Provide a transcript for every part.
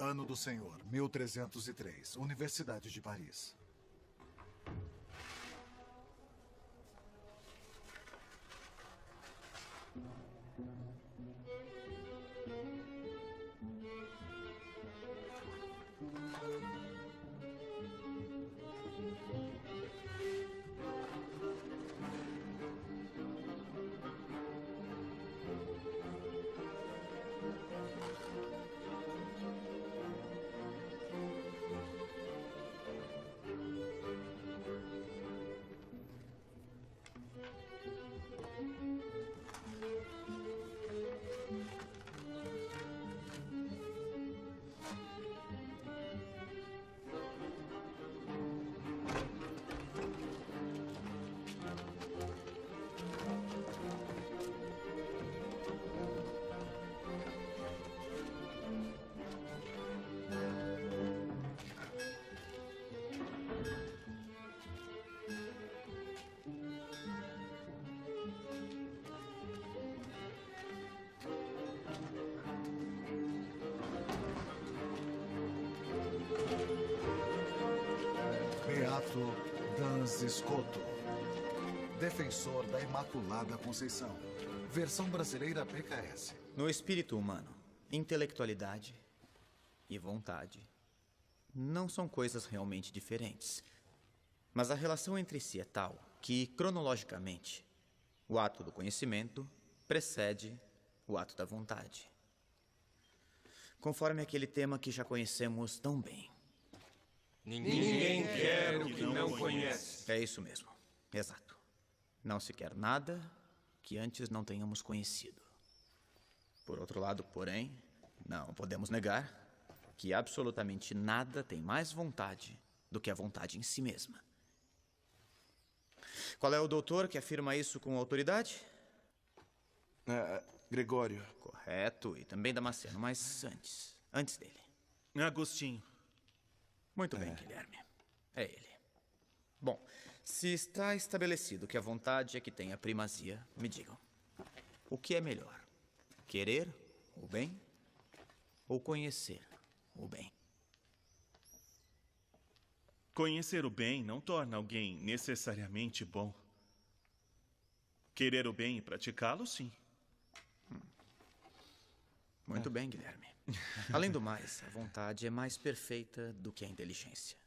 Ano do Senhor, 1303, Universidade de Paris. Beato Dans Escoto, defensor da Imaculada Conceição. Versão brasileira PKS. No espírito humano, intelectualidade e vontade não são coisas realmente diferentes. Mas a relação entre si é tal que, cronologicamente, o ato do conhecimento precede o ato da vontade. Conforme aquele tema que já conhecemos tão bem. Ninguém quer o que não conhece. É isso mesmo. Exato. Não se quer nada que antes não tenhamos conhecido. Por outro lado, porém, não podemos negar que absolutamente nada tem mais vontade do que a vontade em si mesma. Qual é o doutor que afirma isso com autoridade? Gregório. Correto, e também Damasceno, mas antes dele. Agostinho. Muito bem, Guilherme. É ele. Bom, se está estabelecido que a vontade é que tem a primazia, me digam. O que é melhor? Querer o bem ou conhecer o bem? Conhecer o bem não torna alguém necessariamente bom. Querer o bem e praticá-lo, sim. Muito bem, Guilherme. Além do mais, a vontade é mais perfeita do que a inteligência.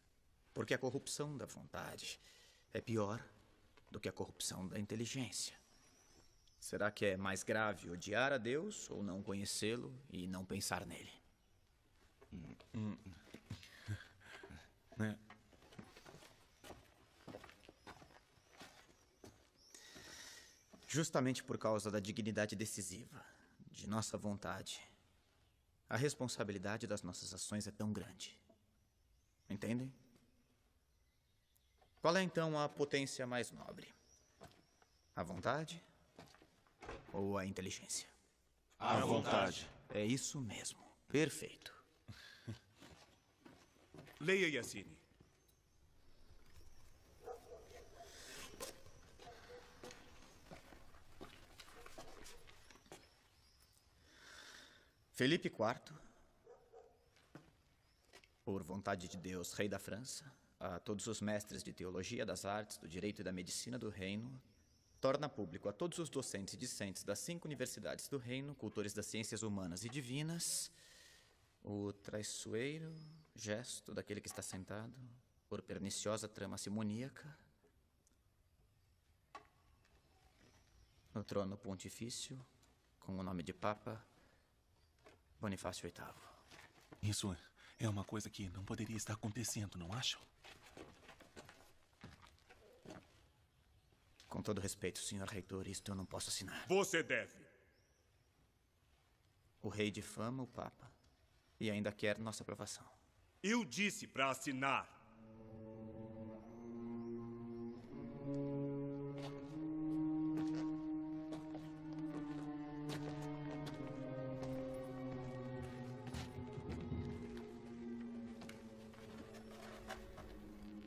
Porque a corrupção da vontade é pior do que a corrupção da inteligência. Será que é mais grave odiar a Deus ou não conhecê-lo e não pensar nele? Justamente por causa da dignidade decisiva de nossa vontade, a responsabilidade das nossas ações é tão grande. Entendem? Qual é então a potência mais nobre? A vontade ou a inteligência? A vontade. É isso mesmo. Perfeito. Leia, Yassine. Felipe IV, por vontade de Deus, rei da França, a todos os mestres de teologia, das artes, do direito e da medicina do reino, torna público a todos os docentes e discentes das 5 universidades do reino, cultores das ciências humanas e divinas, o traiçoeiro gesto daquele que está sentado por perniciosa trama simoníaca no trono pontifício, com o nome de Papa Bonifácio VIII. Isso é uma coisa que não poderia estar acontecendo, não acham? Com todo respeito, senhor reitor, isto eu não posso assinar. Você deve. O rei difama o Papa e ainda quer nossa aprovação. Eu disse para assinar.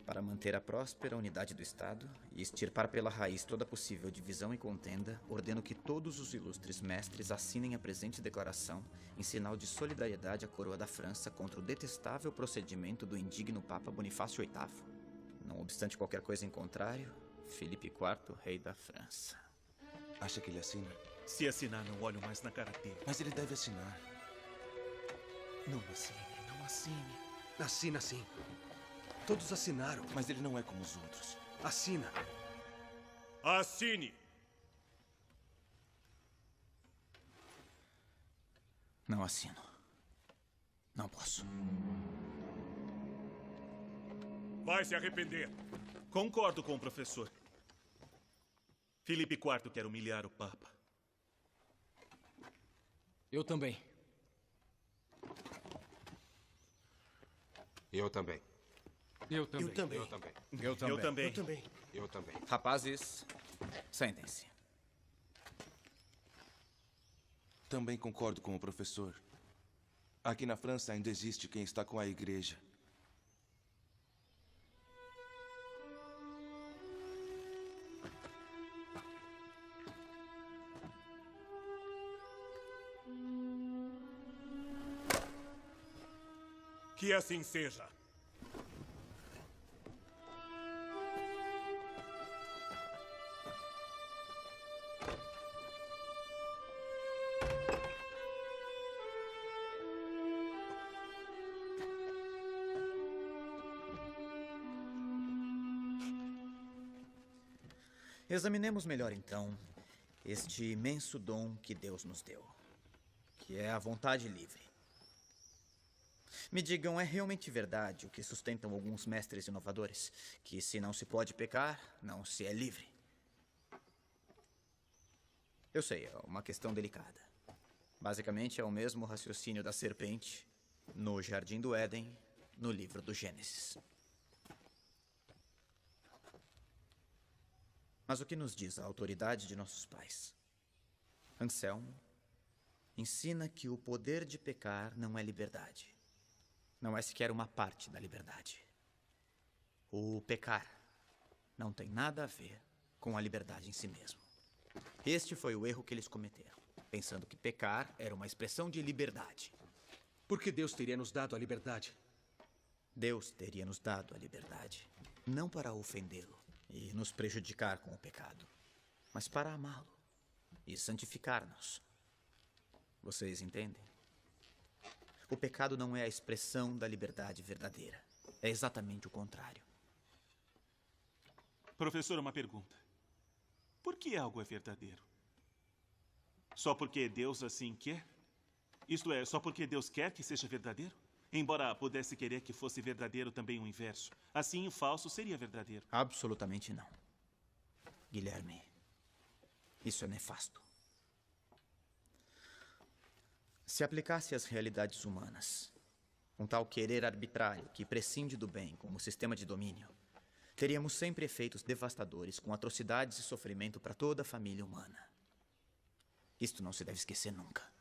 Para para manter a próspera unidade do Estado e extirpar pela raiz toda possível divisão e contenda, ordeno que todos os ilustres mestres assinem a presente declaração em sinal de solidariedade à coroa da França contra o detestável procedimento do indigno Papa Bonifácio VIII. Não obstante qualquer coisa em contrário, Filipe IV, rei da França. Acha que ele assina? Se assinar, não olho mais na cara dele. Mas ele deve assinar. Não assine, não assine. Assina sim. Todos assinaram. Mas ele não é como os outros. Assina. Assine! Não assino. Não posso. Vai se arrepender. Concordo com o professor. Filipe IV quer humilhar o Papa. Eu também. Eu também. Eu também. Eu também. Eu também. Eu também. Eu também. Rapazes, sentem-se. Também concordo com o professor. Aqui na França ainda existe quem está com a igreja. Que assim seja. Examinemos melhor, então, este imenso dom que Deus nos deu, que é a vontade livre. Me digam, é realmente verdade o que sustentam alguns mestres inovadores, que se não se pode pecar, não se é livre? Eu sei, é uma questão delicada. Basicamente é o mesmo raciocínio da serpente no Jardim do Éden, no livro do Gênesis. Mas o que nos diz a autoridade de nossos pais? Anselmo ensina que o poder de pecar não é liberdade. Não é sequer uma parte da liberdade. O pecar não tem nada a ver com a liberdade em si mesmo. Este foi o erro que eles cometeram, pensando que pecar era uma expressão de liberdade. Por que Deus teria nos dado a liberdade? Deus teria nos dado a liberdade, não para ofendê-lo e nos prejudicar com o pecado, mas para amá-lo e santificar-nos. Vocês entendem? O pecado não é a expressão da liberdade verdadeira. É exatamente o contrário. Professor, uma pergunta. Por que algo é verdadeiro? Só porque Deus assim quer? Isto é, só porque Deus quer que seja verdadeiro? Embora pudesse querer que fosse verdadeiro também o inverso. Assim, o falso seria verdadeiro. Absolutamente não. Guilherme, isso é nefasto. Se aplicasse às realidades humanas, um tal querer arbitrário que prescinde do bem como sistema de domínio, teríamos sempre efeitos devastadores com atrocidades e sofrimento para toda a família humana. Isto não se deve esquecer nunca.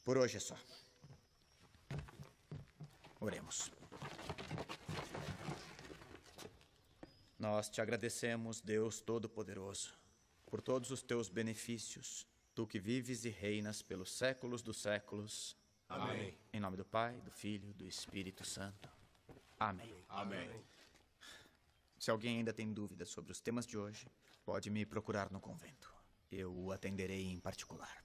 Por hoje é só. Oremos. Nós te agradecemos, Deus Todo-Poderoso, por todos os teus benefícios, tu que vives e reinas pelos séculos dos séculos. Amém. Em nome do Pai, do Filho, do Espírito Santo. Amém. Amém. Se alguém ainda tem dúvidas sobre os temas de hoje, pode me procurar no convento. Eu o atenderei em particular.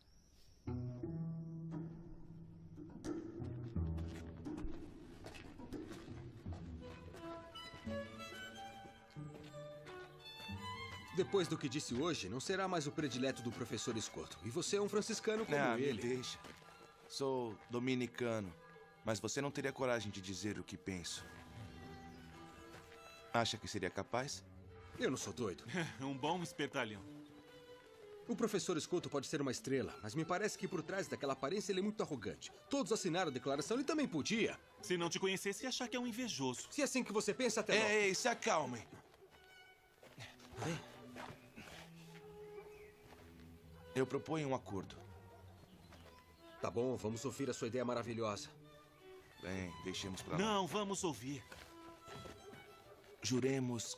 Depois do que disse hoje, não será mais o predileto do professor Escoto. E você é um franciscano como Me ele. deixa. Sou dominicano, mas você não teria coragem de dizer o que penso. Acha que seria capaz? Eu não sou doido. Um bom espertalhão. O professor Escoto pode ser uma estrela, mas me parece que por trás daquela aparência ele é muito arrogante. Todos assinaram a declaração, ele também podia. Se não te conhecesse, ia achar que é um invejoso. Se é assim que você pensa, até logo. Ei, se acalmem. Eu proponho um acordo. Tá bom, vamos ouvir a sua ideia maravilhosa. Bem, deixemos pra lá. Não, vamos ouvir. Juremos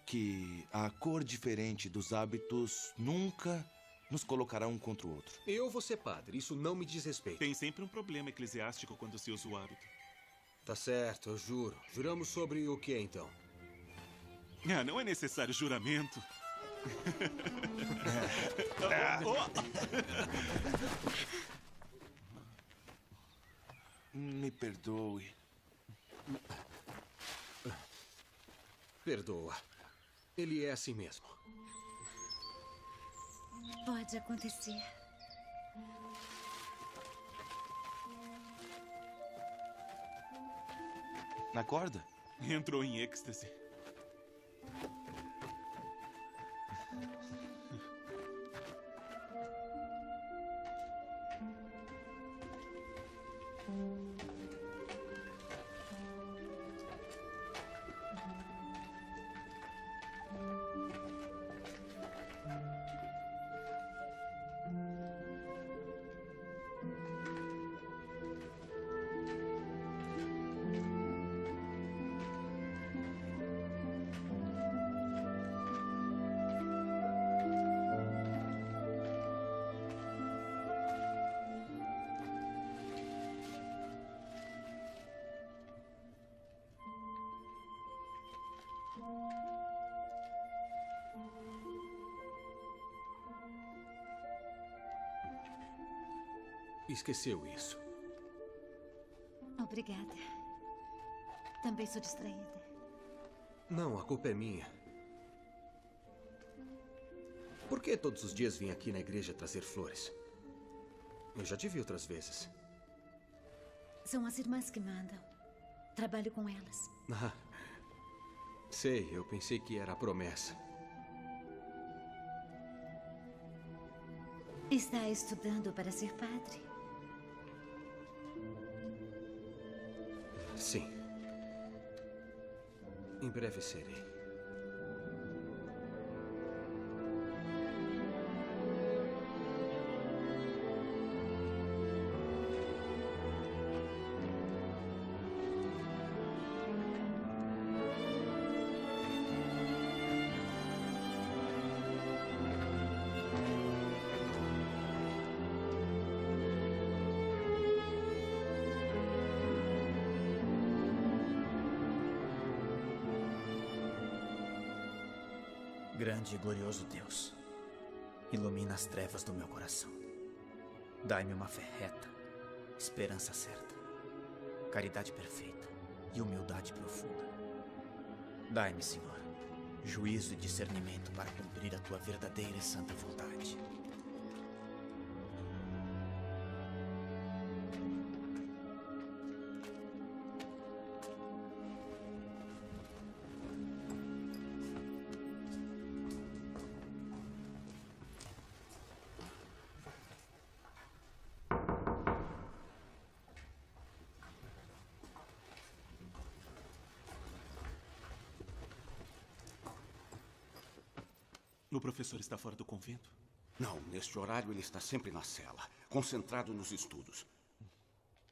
que a cor diferente dos hábitos nunca nos colocará um contra o outro. Eu vou ser padre, isso não me diz respeito. Tem sempre um problema eclesiástico quando se usa o hábito. Tá certo, eu juro. Juramos sobre o que, então? Ah, não é necessário juramento. Me perdoe. Perdoa. Ele é assim mesmo. Pode acontecer. Na corda? Entrou em êxtase. Esqueceu isso. Obrigada. Também sou distraída. Não, a culpa é minha. Por que todos os dias vim aqui na igreja trazer flores? Eu já te vi outras vezes. São as irmãs que mandam. Trabalho com elas. Ah, sei, eu pensei que era a promessa. Está estudando para ser padre? Sim. Em breve serei. Grande e glorioso Deus, ilumina as trevas do meu coração. Dai-me uma fé reta, esperança certa, caridade perfeita e humildade profunda. Dai-me, Senhor, juízo e discernimento para cumprir a tua verdadeira e santa vontade. O professor está fora do convento? Não, neste horário ele está sempre na cela, concentrado nos estudos.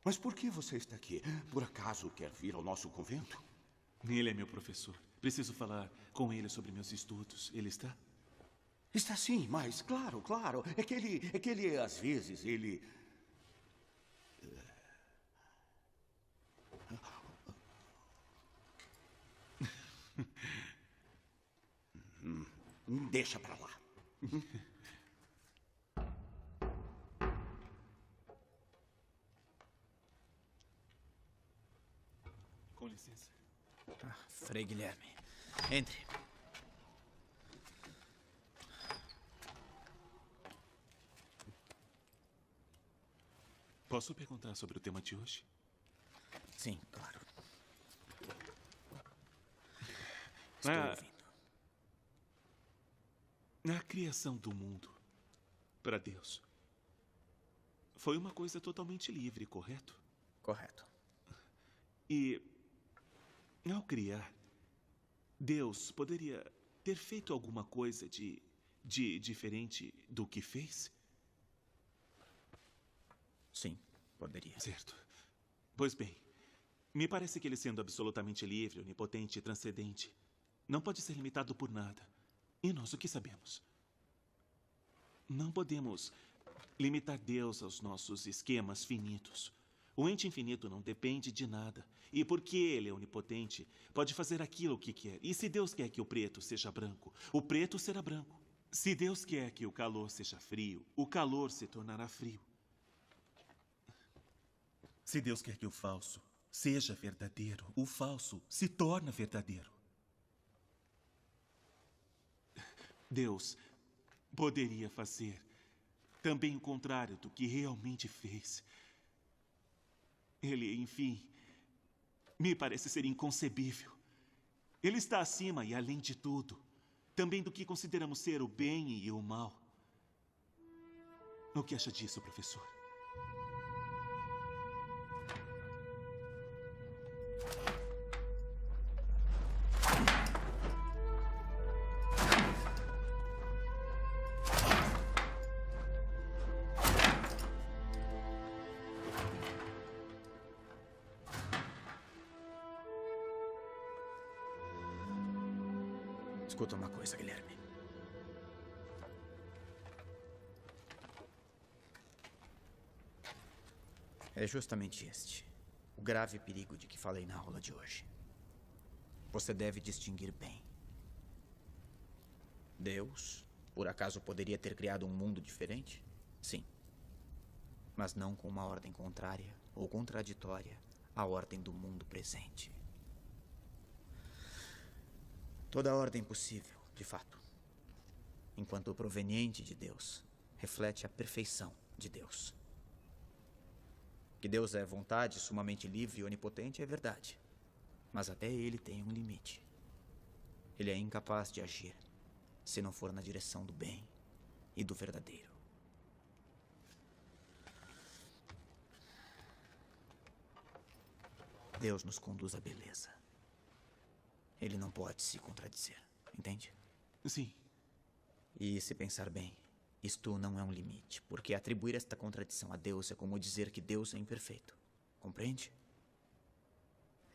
Mas por que você está aqui? Por acaso quer vir ao nosso convento? Ele é meu professor. Preciso falar com ele sobre meus estudos. Ele está? Está sim, mas claro, claro. É que ele às vezes, ele... Deixa pra lá. Com licença. Frei Guilherme, entre. Posso perguntar sobre o tema de hoje? Sim, claro. Estou ouvindo. A criação do mundo para Deus foi uma coisa totalmente livre, correto? Correto. E, ao criar, Deus poderia ter feito alguma coisa de diferente do que fez? Sim, poderia. Certo. Pois bem, Me parece que ele, sendo absolutamente livre, onipotente e transcendente, não pode ser limitado por nada. E nós o que sabemos? Não podemos limitar Deus aos nossos esquemas finitos. O ente infinito não depende de nada. E porque ele é onipotente, pode fazer aquilo que quer. E se Deus quer que o preto seja branco, o preto será branco. Se Deus quer que o calor seja frio, o calor se tornará frio. Se Deus quer que o falso seja verdadeiro, o falso se torna verdadeiro. Deus poderia fazer também o contrário do que realmente fez. Ele, enfim, me parece ser inconcebível. Ele está acima e além de tudo, também do que consideramos ser o bem e o mal. O que acha disso, professor? Escuta uma coisa, Guilherme. É justamente este o grave perigo de que falei na aula de hoje. Você deve distinguir bem. Deus, por acaso, poderia ter criado um mundo diferente? Sim. Mas não com uma ordem contrária ou contraditória à ordem do mundo presente. Toda ordem possível, de fato, enquanto proveniente de Deus, reflete a perfeição de Deus. Que Deus é vontade sumamente livre e onipotente é verdade, mas até ele tem um limite. Ele é incapaz de agir se não for na direção do bem e do verdadeiro. Deus nos conduz à beleza. Ele não pode se contradizer, entende? Sim. E se pensar bem, isto não é um limite, porque atribuir esta contradição a Deus é como dizer que Deus é imperfeito. Compreende?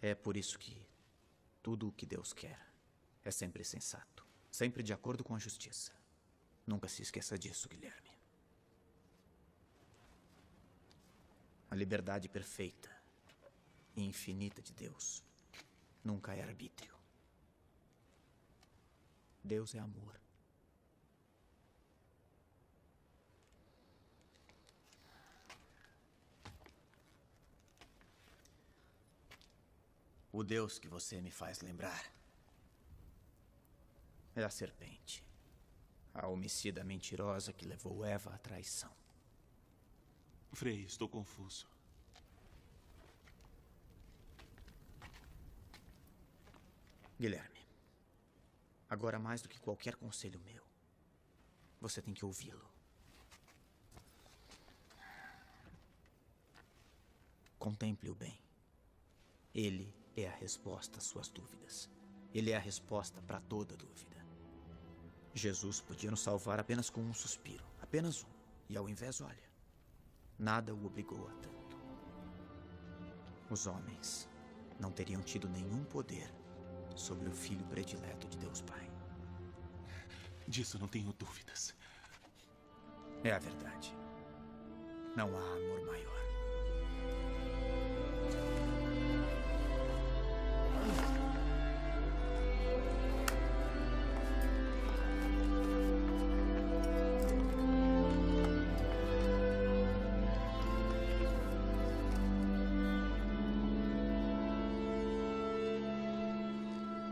É por isso que tudo o que Deus quer é sempre sensato, sempre de acordo com a justiça. Nunca se esqueça disso, Guilherme. A liberdade perfeita e infinita de Deus nunca é arbítrio. Deus é amor. O Deus que você me faz lembrar é a serpente, a homicida mentirosa que levou Eva à traição. Frei, estou confuso. Guilherme, agora mais do que qualquer conselho meu, você tem que ouvi-lo. Contemple-o bem. Ele é a resposta às suas dúvidas. Ele é a resposta para toda dúvida. Jesus podia nos salvar apenas com um suspiro, apenas um. E ao invés, olha, nada o obrigou a tanto. Os homens não teriam tido nenhum poder sobre o filho predileto de Deus Pai. Disso não tenho dúvidas. É a verdade. Não há amor maior.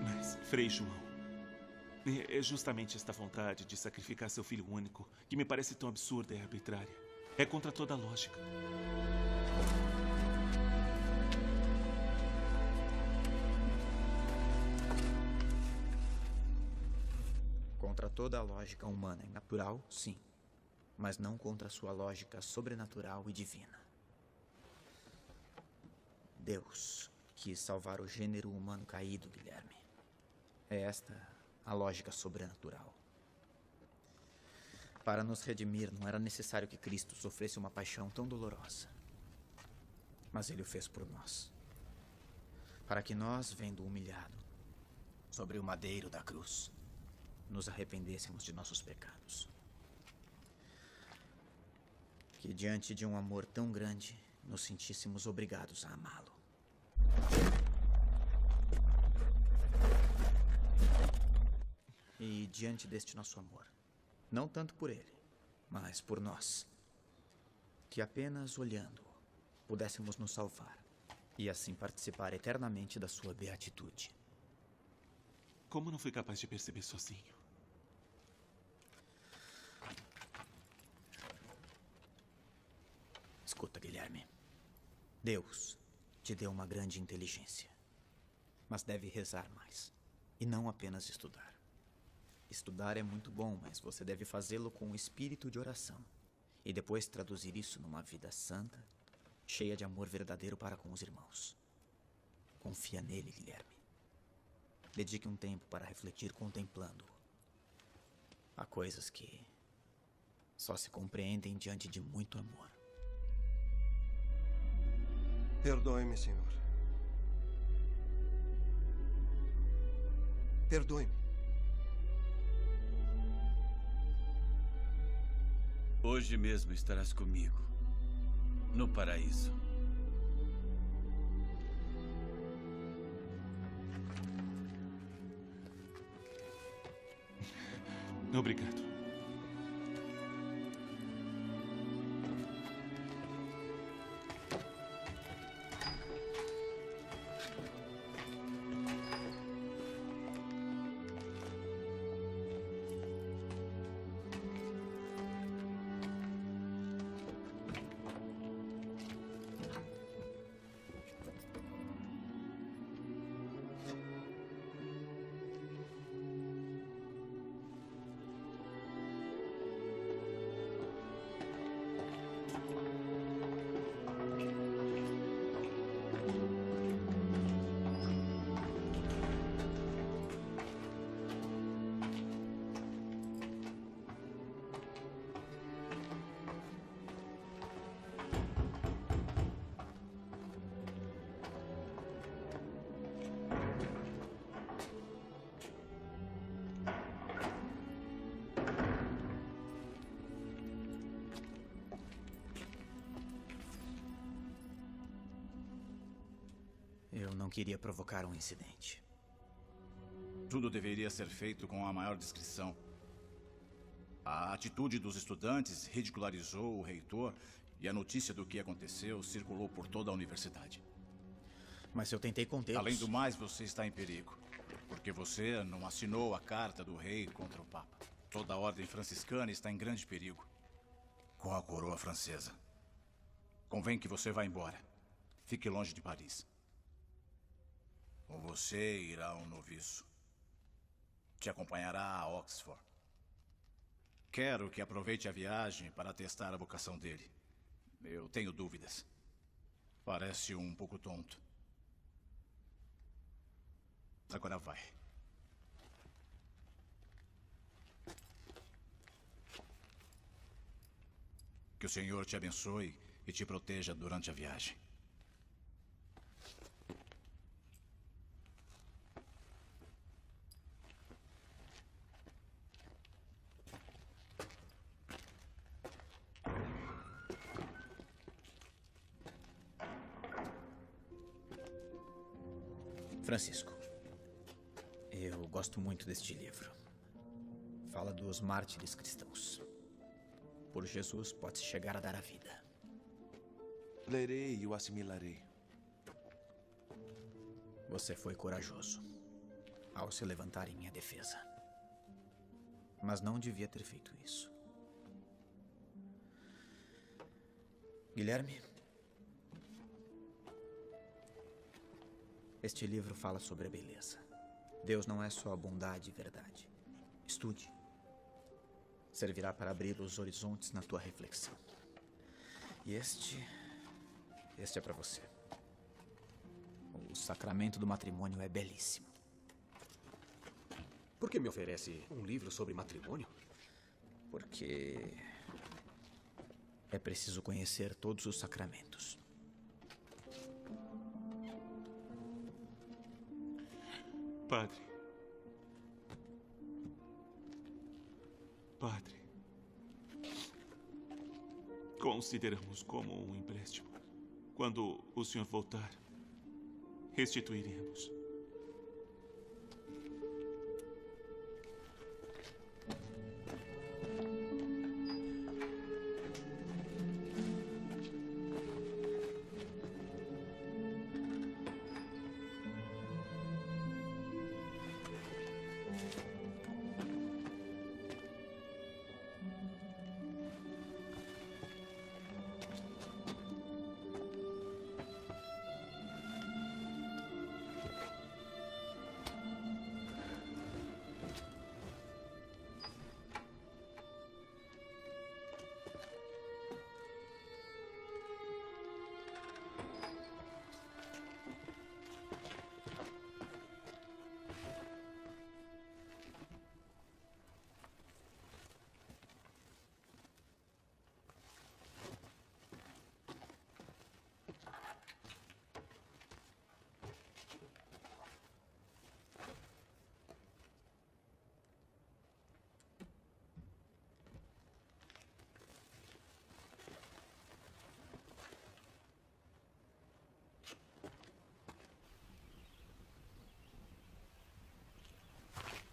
Mas, Frei João, é justamente esta vontade de sacrificar seu filho único que me parece tão absurda e arbitrária. É contra toda a lógica. Contra toda a lógica humana e natural, sim. Mas não contra sua lógica sobrenatural e divina. Deus quis salvar o gênero humano caído, Guilherme. É esta a lógica sobrenatural. Para nos redimir, não era necessário que Cristo sofresse uma paixão tão dolorosa. Mas ele o fez por nós. Para que nós, vendo humilhado sobre o madeiro da cruz, nos arrependêssemos de nossos pecados. Que diante de um amor tão grande, nos sentíssemos obrigados a amá-lo. E diante deste nosso amor, não tanto por ele, mas por nós, que apenas olhando pudéssemos nos salvar e assim participar eternamente da sua beatitude. Como não fui capaz de perceber sozinho? Escuta, Guilherme. Deus te deu uma grande inteligência, mas deve rezar mais e não apenas estudar. Estudar é muito bom, mas você deve fazê-lo com o espírito de oração e depois traduzir isso numa vida santa, cheia de amor verdadeiro para com os irmãos. Confia nele, Guilherme. Dedique um tempo para refletir contemplando-o. Há coisas que só se compreendem diante de muito amor. Perdoe-me, senhor. Perdoe-me. Hoje mesmo estarás comigo, no paraíso. Obrigado. Eu não queria provocar um incidente. Tudo deveria ser feito com a maior discrição. A atitude dos estudantes ridicularizou o reitor e a notícia do que aconteceu circulou por toda a universidade. Mas eu tentei contê-los. Além do mais, você está em perigo, porque você não assinou a carta do rei contra o Papa. Toda a ordem franciscana está em grande perigo com a coroa francesa. Convém que você vá embora. Fique longe de Paris. Ou você irá a um noviço. Te acompanhará a Oxford. Quero que aproveite a viagem para testar a vocação dele. Eu tenho dúvidas. Parece um pouco tonto. Agora vai. Que o Senhor te abençoe e te proteja durante a viagem. Francisco, eu gosto muito deste livro. Fala dos mártires cristãos. Por Jesus pode-se chegar a dar a vida. Lerei e o assimilarei. Você foi corajoso ao se levantar em minha defesa. Mas não devia ter feito isso. Guilherme, este livro fala sobre a beleza. Deus não é só bondade e verdade. Estude. Servirá para abrir os horizontes na tua reflexão. E este é para você. O sacramento do matrimônio é belíssimo. Por que me oferece um livro sobre matrimônio? Porque é preciso conhecer todos os sacramentos. Padre. Padre. Consideramos como um empréstimo. Quando o senhor voltar, restituiremos.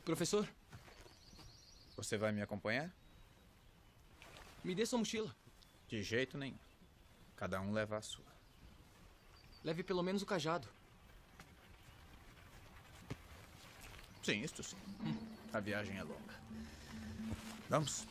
Professor, Você vai me acompanhar? me dê sua mochila. De jeito nenhum. Cada um leva a sua. Leve pelo menos o cajado. Sim, isto sim. A viagem é longa. Vamos.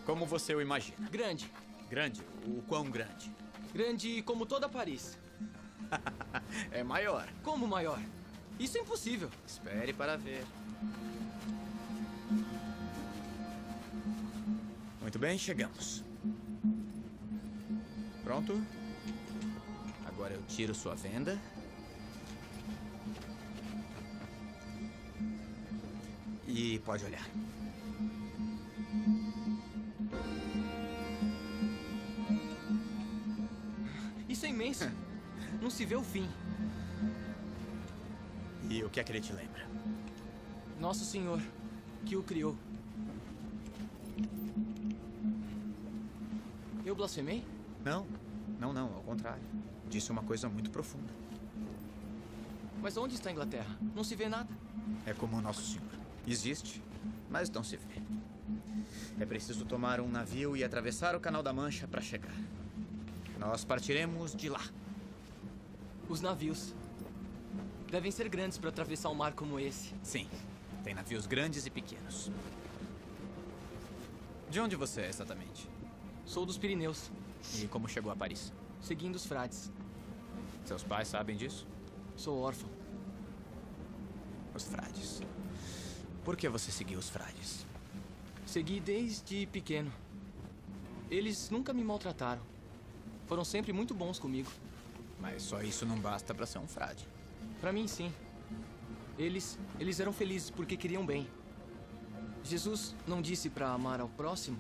Como você o imagina? Grande. Grande? O quão grande? Grande como toda Paris. É maior. Como maior? Isso é impossível. Espere para ver. Muito bem, chegamos. Pronto? Agora eu tiro sua venda. E pode olhar. Isso é imenso. Não se vê o fim. E o que é que ele te lembra? Nosso Senhor, que o criou. Eu blasfemei? Não, ao contrário. Disse uma coisa muito profunda. Mas onde está a Inglaterra? Não se vê nada. É como o Nosso Senhor. Existe, mas não se vê. É preciso tomar um navio e atravessar o Canal da Mancha para chegar. Nós partiremos de lá. Os navios devem ser grandes para atravessar um mar como esse. Sim, tem navios grandes e pequenos. De onde você é exatamente? Sou dos Pirineus. E como chegou a Paris? Seguindo os frades. Seus pais sabem disso? Sou órfão. Os frades. Por que você seguiu os frades? Segui desde pequeno. Eles nunca me maltrataram. Foram sempre muito bons comigo. Mas só isso não basta para ser um frade. Para mim, sim. Eles eram felizes porque queriam bem. Jesus não disse para amar ao próximo?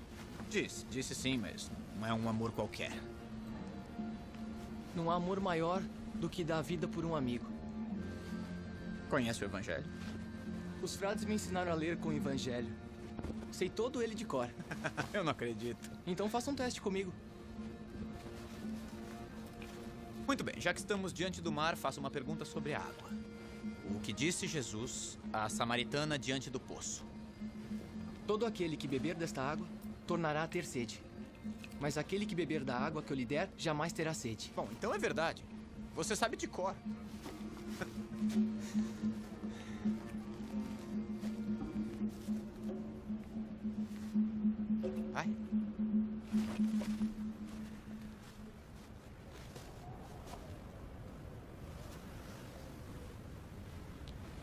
Disse sim, mas não é um amor qualquer. Não há amor maior do que dar a vida por um amigo. Conhece o Evangelho? Os frades me ensinaram a ler com o Evangelho. Sei todo ele de cor. Eu não acredito. Então faça um teste comigo. Muito bem, já que estamos diante do mar, faço uma pergunta sobre a água. O que disse Jesus à samaritana diante do poço? Todo aquele que beber desta água tornará a ter sede. Mas aquele que beber da água que eu lhe der jamais terá sede. Bom, então é verdade. Você sabe de cor. Vai.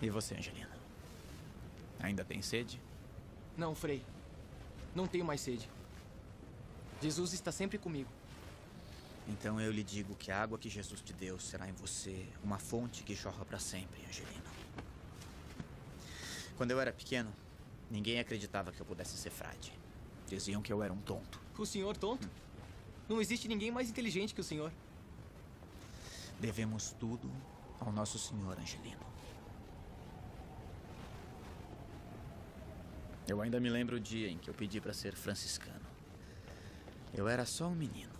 E você, Angelina? Ainda tem sede? Não, Frei. Não tenho mais sede. Jesus está sempre comigo. Então eu lhe digo que a água que Jesus te deu será em você uma fonte que jorra para sempre, Angelina. Quando eu era pequeno, ninguém acreditava que eu pudesse ser frade. Diziam que eu era um tonto. O senhor tonto? Não existe ninguém mais inteligente que o senhor. Devemos tudo ao nosso Senhor, Angelino. Eu ainda me lembro o dia em que eu pedi para ser franciscano. Eu era só um menino.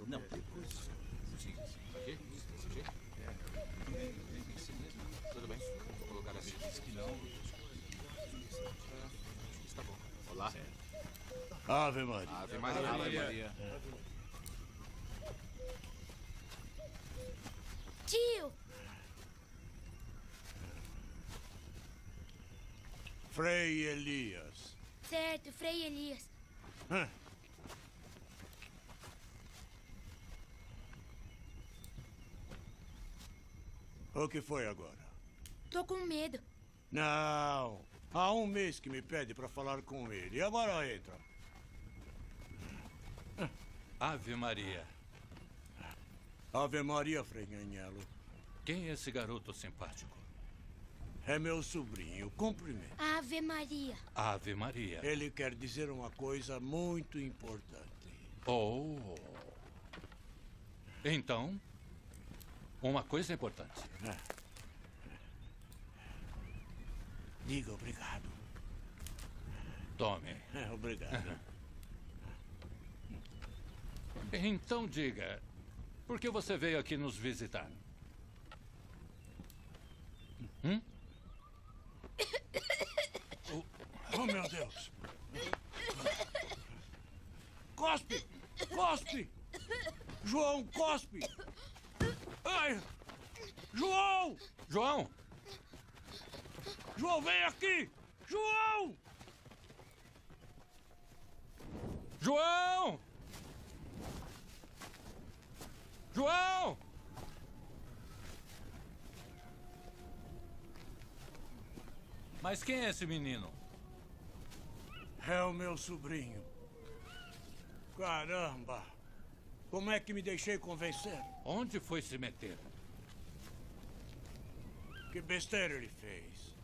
Não. Tudo bem? Vou colocar assim. Que não. Está bom. Olá. Ave Maria. Ave Maria. Ave Maria. Tio! Frei Elias. Certo, Frei Elias. O que foi agora? Tô com medo. Não. Há um mês que me pede para falar com ele. E agora entra. Ave Maria. Ave Maria, Frei Agnello. Quem é esse garoto simpático? É meu sobrinho. Cumprimento. Ave Maria. Ave Maria. Ele quer dizer uma coisa muito importante. Oh. Então, uma coisa importante. Diga obrigado. Tome. Obrigado. Então diga, por que você veio aqui nos visitar? Oh, meu Deus. Cospe! Cospe! João, cospe! Ai! João! João! João, vem aqui! João! João! João! Mas quem é esse menino? É o meu sobrinho. Caramba! Como é que me deixei convencer? Onde foi se meter? Que besteira ele fez.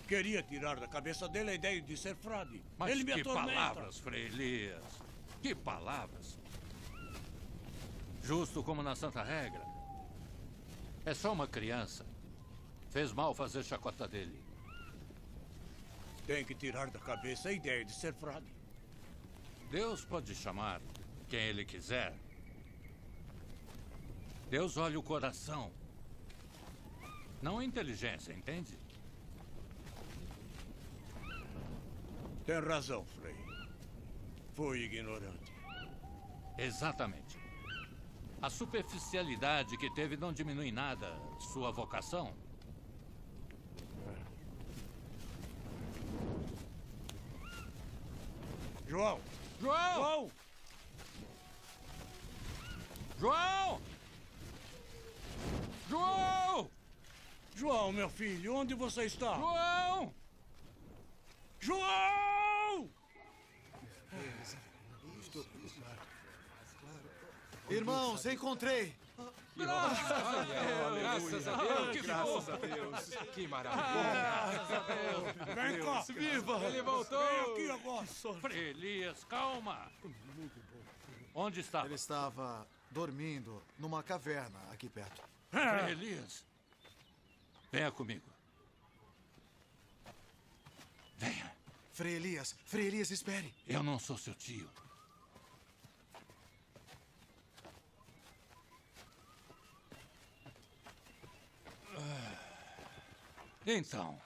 Queria tirar da cabeça dele a ideia de ser frade. Mas ele me que atormenta. palavras, Frei Elias. Que palavras. Justo como na Santa Regra. É só uma criança. Fez mal fazer chacota dele. Tem que tirar da cabeça a ideia de ser frade. Deus pode chamar quem ele quiser. Deus olha o coração. Não a inteligência, entende? Tem razão, Frei. Fui ignorante. Exatamente. A superficialidade que teve não diminui nada sua vocação. João! João! João! João! João, meu filho, onde você está? João! João! Irmãos, encontrei! Graças a Deus! Graças a Deus! Que maravilha! Graças a Deus! Vem cá! Viva! Ele voltou! Vem aqui agora! Frei Elias, calma! Onde estava? Ele estava dormindo numa caverna aqui perto. Frei Elias, venha comigo. Venha. Frei Elias, espere. Eu não sou seu tio. Então,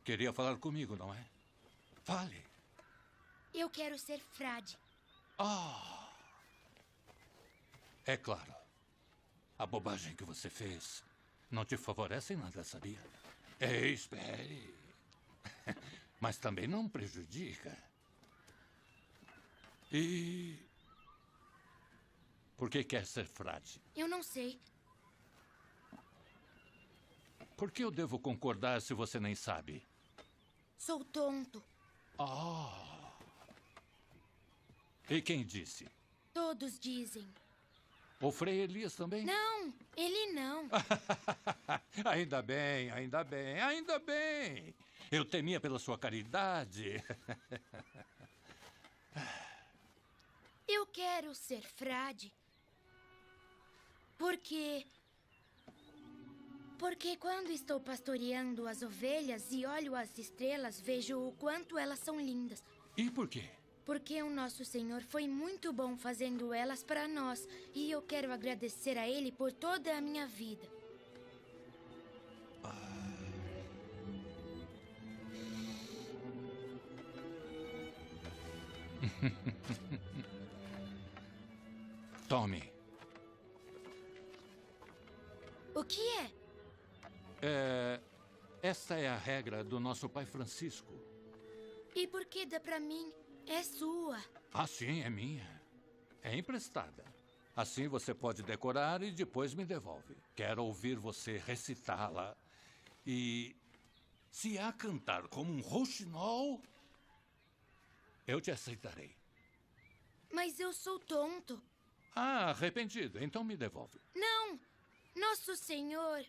queria falar comigo, não é? Fale. Eu quero ser frade. É claro. A bobagem que você fez não te favorece em nada, sabia? Espere. Mas também não prejudica. E... por que quer ser frade? Eu não sei. Por que eu devo concordar se você nem sabe? Sou tonto. E quem disse? Todos dizem. O Frei Elias também? Não, ele não. Ainda bem, ainda bem, ainda bem. Eu temia pela sua caridade. Eu quero ser frade. Porque quando estou pastoreando as ovelhas e olho as estrelas, vejo o quanto elas são lindas. E por quê? Porque o nosso Senhor foi muito bom fazendo elas para nós. E eu quero agradecer a Ele por toda a minha vida. Tome. O que é? Essa é a regra do nosso pai Francisco. E por que dá pra mim? É sua. Ah, sim, é minha. É emprestada. Assim você pode decorar e depois me devolve. Quero ouvir você recitá-la. E se a cantar como um rouxinol, eu te aceitarei. Mas eu sou tonto. Ah, arrependido. Então me devolve. Não! Nosso Senhor...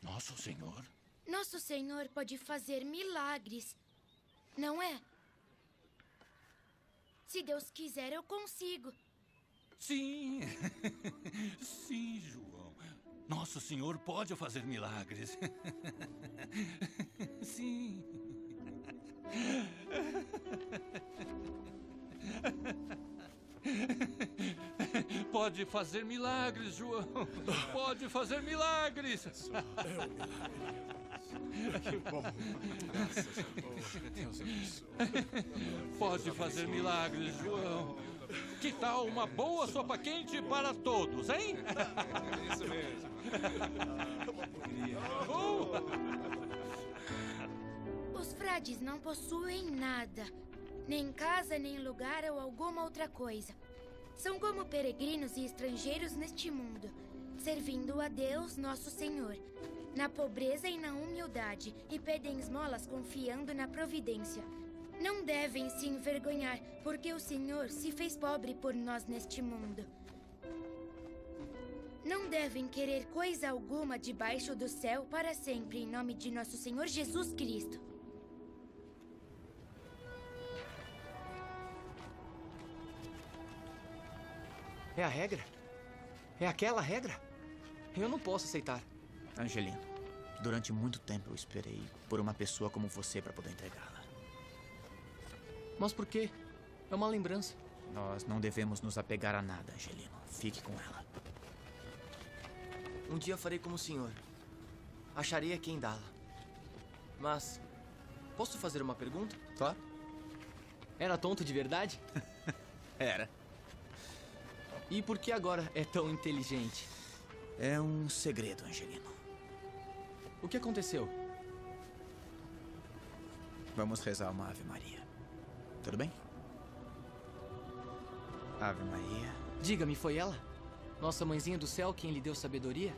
Nosso Senhor? Nosso Senhor pode fazer milagres, não é? Se Deus quiser, eu consigo. Sim! Sim, João. Nosso Senhor pode fazer milagres. Sim. Pode fazer milagres, João. Pode fazer milagres. É um milagre. Que bom. Graças a Deus abençoe. Pode fazer milagres, João. Que tal uma boa sopa quente para todos, hein? É isso mesmo. Os frades não possuem nada. Nem casa, nem lugar ou alguma outra coisa. São como peregrinos e estrangeiros neste mundo, servindo a Deus, nosso Senhor, na pobreza e na humildade, e pedem esmolas confiando na providência. Não devem se envergonhar, porque o Senhor se fez pobre por nós neste mundo. Não devem querer coisa alguma debaixo do céu para sempre, em nome de nosso Senhor Jesus Cristo. É a regra? É aquela regra? Eu não posso aceitar. Angelino, durante muito tempo eu esperei por uma pessoa como você para poder entregá-la. Mas por quê? É uma lembrança. Nós não devemos nos apegar a nada, Angelino. Fique com ela. Um dia farei como o senhor. Acharei a quem dá-la. Mas, posso fazer uma pergunta? Claro. Era tonto de verdade? Era. E por que agora é tão inteligente? É um segredo, Angelino. O que aconteceu? Vamos rezar uma Ave Maria. Tudo bem? Ave Maria. Diga-me, foi ela? Nossa mãezinha do céu quem lhe deu sabedoria?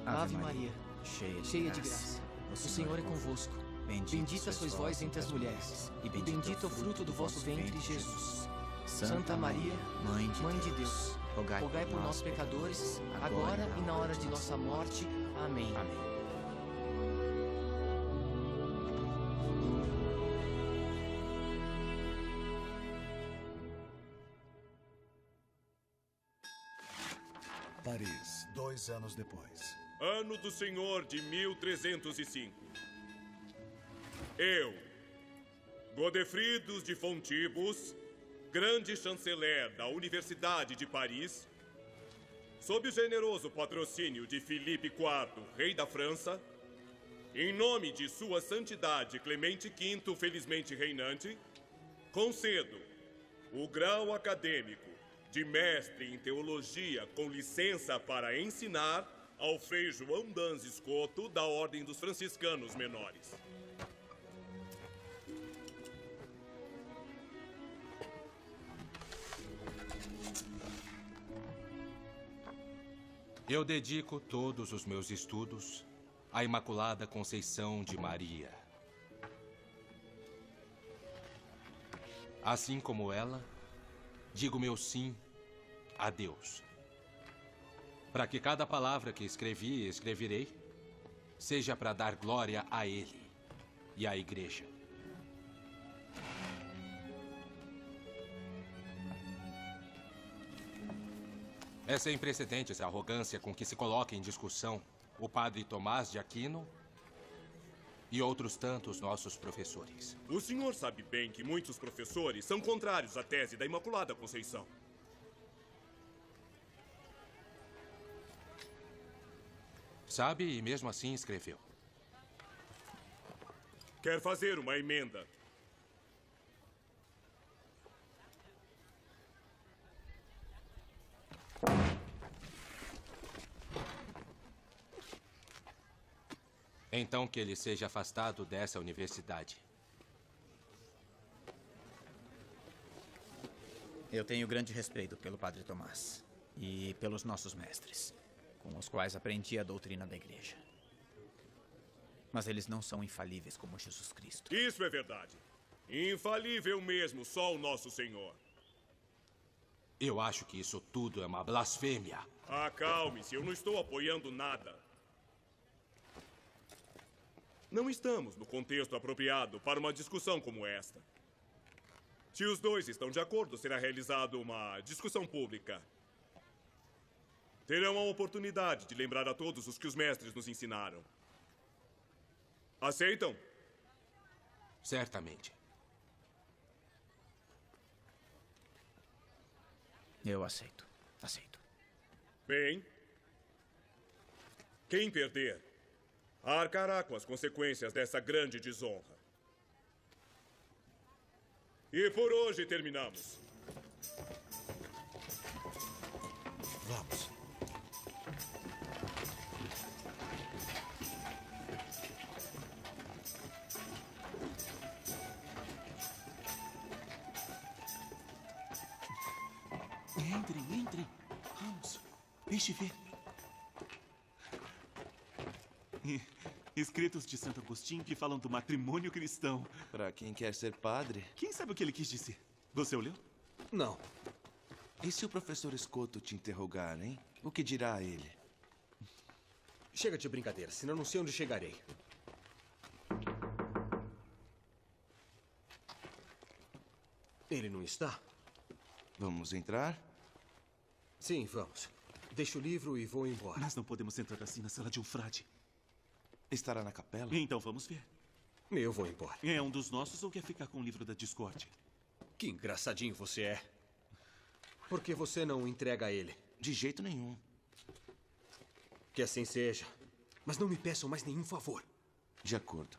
Ave Maria, cheia de graça. O Senhor é convosco. Bendita sois vós entre as mulheres, e bendito é o fruto do vosso ventre, Jesus. Santa Maria, Mãe de Deus, rogai por nós, pecadores, agora e na hora de nossa morte. Amém. Amém. Paris, 2 anos depois. Ano do Senhor de 1305. Eu, Godefridos de Fontibus, grande chanceler da Universidade de Paris, sob o generoso patrocínio de Filipe IV, rei da França, em nome de Sua Santidade Clemente V, felizmente reinante, Concedo o grau acadêmico de mestre em teologia com licença para ensinar ao Frei João Danz Escoto, da Ordem dos Franciscanos Menores. Eu dedico todos os meus estudos à Imaculada Conceição de Maria. Assim como ela, digo meu sim a Deus. Para que cada palavra que escrevi e escreverei seja para dar glória a Ele e à Igreja. É sem precedentes a arrogância com que se coloca em discussão o padre Tomás de Aquino e outros tantos nossos professores. O senhor sabe bem que muitos professores são contrários à tese da Imaculada Conceição. Sabe, e mesmo assim escreveu. Quer fazer uma emenda? Então que ele seja afastado dessa universidade. Eu tenho grande respeito pelo Padre Tomás e pelos nossos mestres, com os quais aprendi a doutrina da Igreja. Mas eles não são infalíveis como Jesus Cristo. Isso é verdade. Infalível mesmo, só o nosso Senhor. Eu acho que isso tudo é uma blasfêmia. Acalme-se, eu não estou apoiando nada. Não estamos no contexto apropriado para uma discussão como esta. Se os dois estão de acordo, será realizada uma discussão pública. Terão a oportunidade de lembrar a todos os que os mestres nos ensinaram. Aceitam? Certamente. Eu aceito. Aceito. Bem, quem perder arcará com as consequências dessa grande desonra. E por hoje terminamos. Vamos. Entrem. Vamos. Deixe ver. Escritos de Santo Agostinho que falam do matrimônio cristão. Para quem quer ser padre. Quem sabe o que ele quis dizer? Você o leu? Não. E se o professor Escoto te interrogar, hein? O que dirá a ele? Chega de brincadeira, senão não sei onde chegarei. Ele não está? Vamos entrar? Sim, vamos. Deixo o livro e vou embora. Nós não podemos entrar assim na sala de um frade. Estará na capela? Então vamos ver. Eu vou embora. É um dos nossos ou quer ficar com o livro da discórdia? Que engraçadinho você é. Por que você não entrega a ele? De jeito nenhum. Que assim seja. Mas não me peçam mais nenhum favor. De acordo.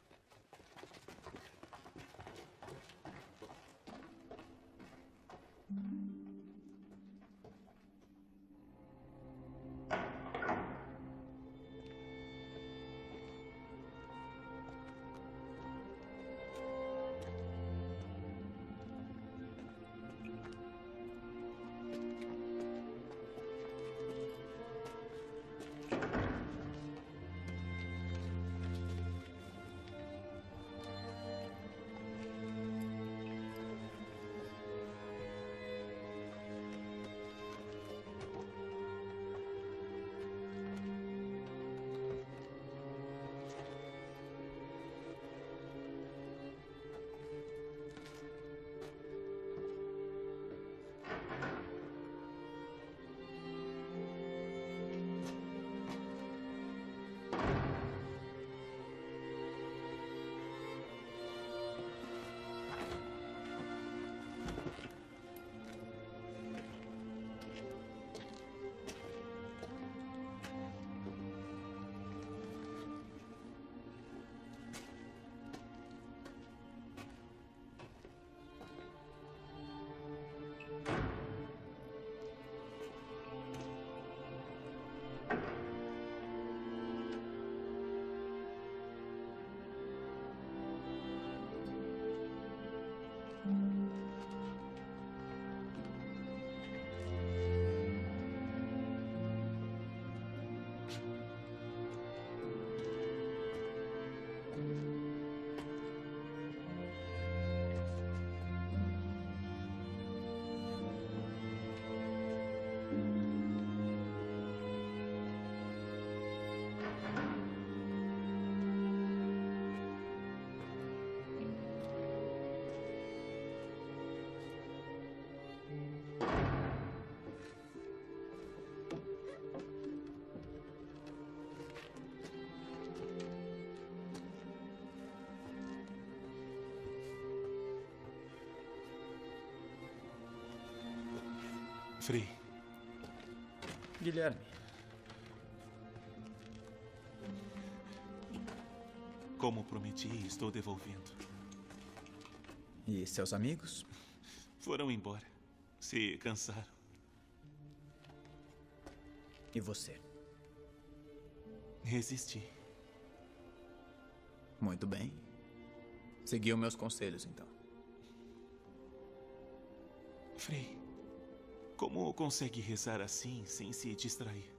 Frei. Guilherme. Como prometi, estou devolvendo. E seus amigos? Foram embora. Se cansaram. E você? Resisti. Muito bem. Seguiu meus conselhos, então. Frei, como consegue rezar assim sem se distrair?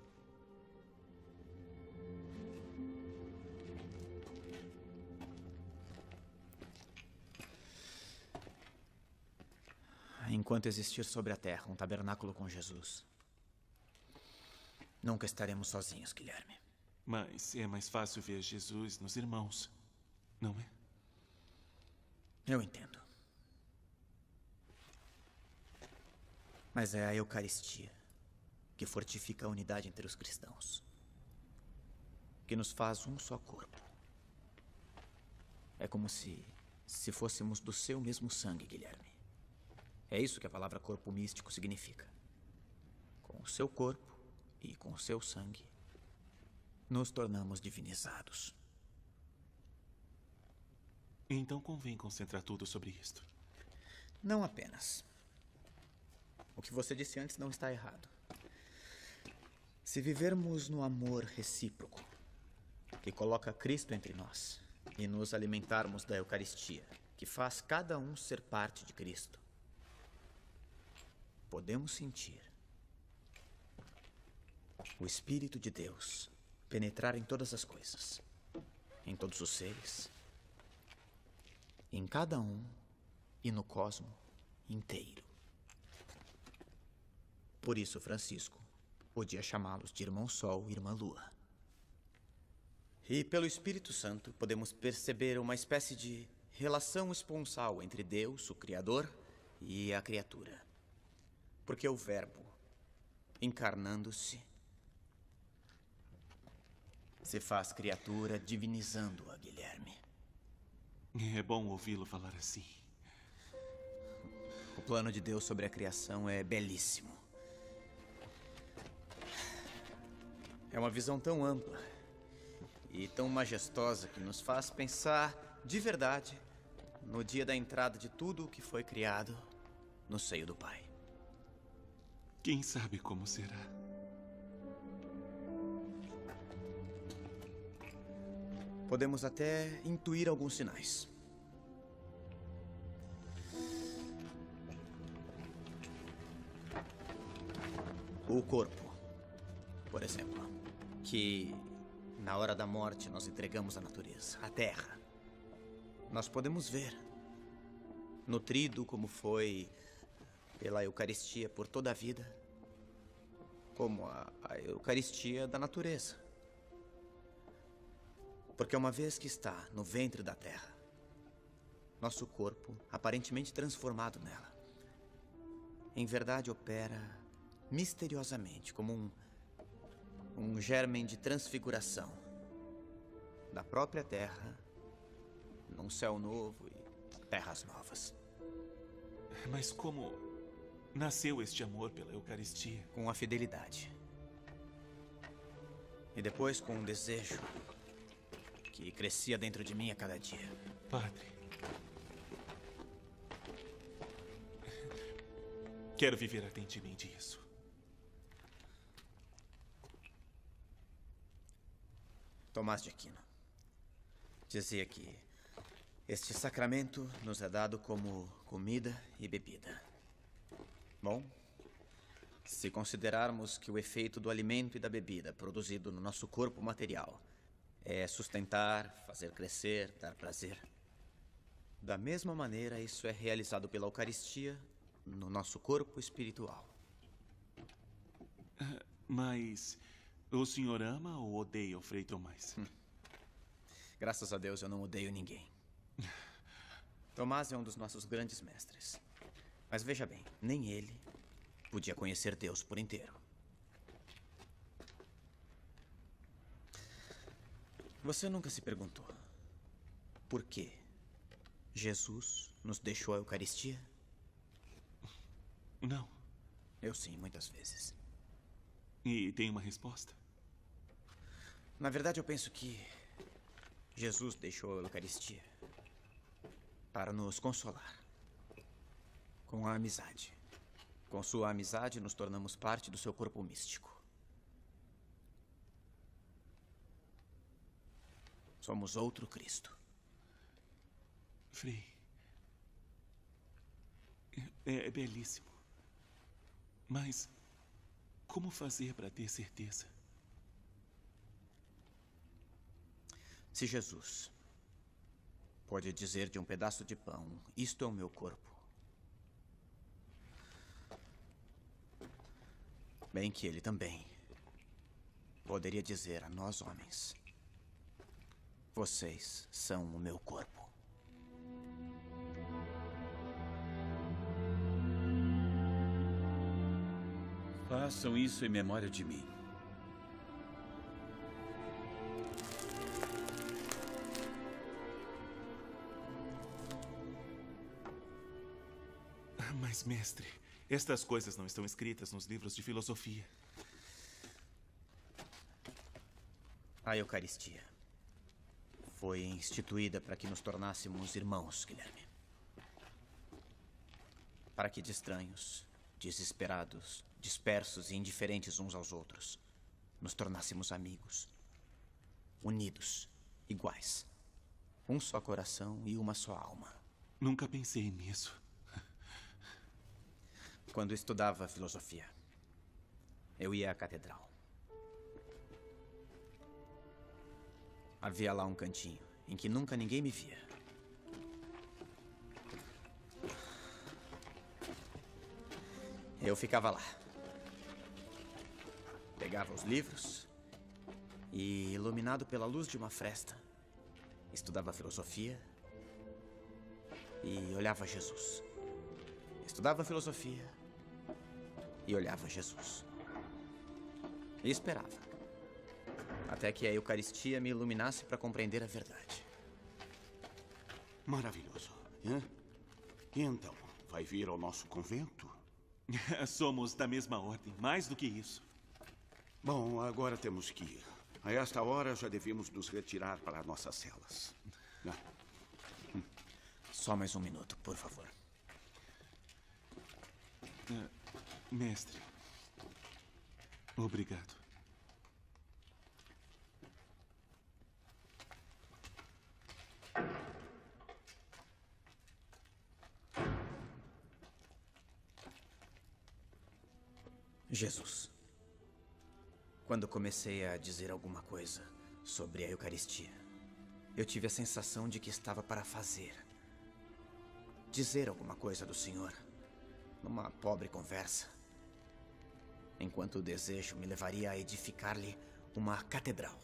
Enquanto existir sobre a Terra um tabernáculo com Jesus, nunca estaremos sozinhos, Guilherme. Mas é mais fácil ver Jesus nos irmãos, não é? Eu entendo. Mas é a Eucaristia que fortifica a unidade entre os cristãos, que nos faz um só corpo. É como se fôssemos do seu mesmo sangue, Guilherme. É isso que a palavra corpo místico significa. Com o seu corpo e com o seu sangue, nos tornamos divinizados. Então convém concentrar tudo sobre isto. Não apenas. O que você disse antes não está errado. Se vivermos no amor recíproco, que coloca Cristo entre nós, e nos alimentarmos da Eucaristia, que faz cada um ser parte de Cristo, podemos sentir o Espírito de Deus penetrar em todas as coisas, em todos os seres, em cada um e no cosmo inteiro. Por isso, Francisco podia chamá-los de Irmão Sol e Irmã Lua. E pelo Espírito Santo podemos perceber uma espécie de relação esponsal entre Deus, o Criador, e a criatura. Porque o Verbo, encarnando-se, se faz criatura divinizando-a, Guilherme. É bom ouvi-lo falar assim. O plano de Deus sobre a criação é belíssimo. É uma visão tão ampla e tão majestosa que nos faz pensar de verdade no dia da entrada de tudo o que foi criado no seio do Pai. Quem sabe como será? Podemos até intuir alguns sinais. O corpo, por exemplo, que na hora da morte nós entregamos à natureza, à terra. Nós podemos ver, nutrido como foi pela Eucaristia por toda a vida, como a Eucaristia da natureza. Porque uma vez que está no ventre da terra, nosso corpo, aparentemente transformado nela, em verdade opera misteriosamente como um germen de transfiguração da própria terra num céu novo e terras novas. Mas como nasceu este amor pela Eucaristia? Com a fidelidade. E depois com um desejo que crescia dentro de mim a cada dia. Padre, quero viver ardentemente isso. Tomás de Aquino dizia que este sacramento nos é dado como comida e bebida. Bom, se considerarmos que o efeito do alimento e da bebida produzido no nosso corpo material é sustentar, fazer crescer, dar prazer, da mesma maneira isso é realizado pela Eucaristia no nosso corpo espiritual. Mas o senhor ama ou odeia o Frei Tomás? Graças a Deus eu não odeio ninguém. Tomás é um dos nossos grandes mestres. Mas veja bem, nem ele podia conhecer Deus por inteiro. Você nunca se perguntou por que Jesus nos deixou a Eucaristia? Não. Eu sim, muitas vezes. E tem uma resposta? Na verdade, eu penso que Jesus deixou a Eucaristia para nos consolar com a amizade. Com sua amizade, nos tornamos parte do seu corpo místico. Somos outro Cristo. Frei, é belíssimo. Mas como fazer para ter certeza? Se Jesus pode dizer de um pedaço de pão, isto é o meu corpo, bem que ele também poderia dizer a nós homens, vocês são o meu corpo. Façam isso em memória de mim. Mas, mestre, estas coisas não estão escritas nos livros de filosofia. A Eucaristia foi instituída para que nos tornássemos irmãos, Guilherme. Para que de estranhos, desesperados, dispersos e indiferentes uns aos outros, nos tornássemos amigos, unidos, iguais. Um só coração e uma só alma. Nunca pensei nisso. Quando estudava filosofia, eu ia à catedral. Havia lá um cantinho em que nunca ninguém me via. Eu ficava lá. Pegava os livros e, iluminado pela luz de uma fresta, estudava filosofia e olhava Jesus. Estudava filosofia e olhava Jesus. E esperava. Até que a Eucaristia me iluminasse para compreender a verdade. Maravilhoso. E então, vai vir ao nosso convento? Somos da mesma ordem, mais do que isso. Bom, agora temos que ir. A esta hora já devemos nos retirar para nossas celas. Só mais um minuto, por favor. Mestre, obrigado. Jesus. Quando comecei a dizer alguma coisa sobre a Eucaristia, eu tive a sensação de que estava para dizer alguma coisa do Senhor, numa pobre conversa, enquanto o desejo me levaria a edificar-lhe uma catedral.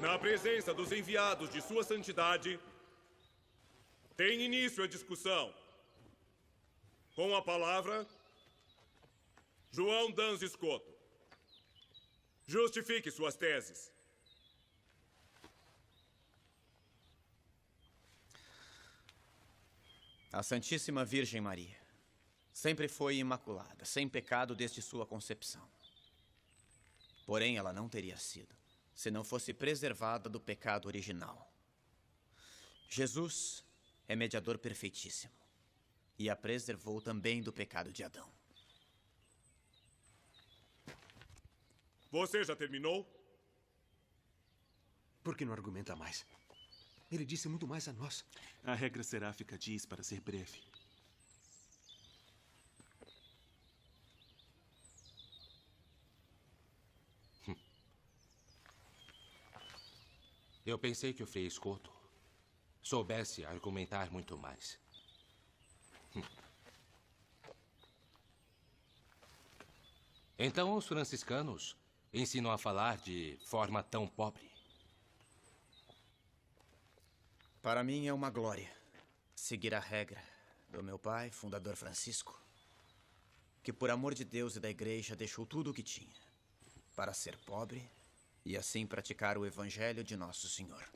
Na presença dos enviados de Sua Santidade, tem início a discussão. Com a palavra, João Dans Escoto. Justifique suas teses. A Santíssima Virgem Maria sempre foi imaculada, sem pecado desde sua concepção. Porém, ela não teria sido se não fosse preservada do pecado original. Jesus é mediador perfeitíssimo e a preservou também do pecado de Adão. Você já terminou? Por que não argumenta mais? Ele disse muito mais a nós. A regra seráfica diz para ser breve. Eu pensei que o Frei Escoto soubesse argumentar muito mais. Então os franciscanos ensinam a falar de forma tão pobre. Para mim é uma glória seguir a regra do meu pai, fundador Francisco, que por amor de Deus e da Igreja deixou tudo o que tinha para ser pobre e assim praticar o Evangelho de Nosso Senhor.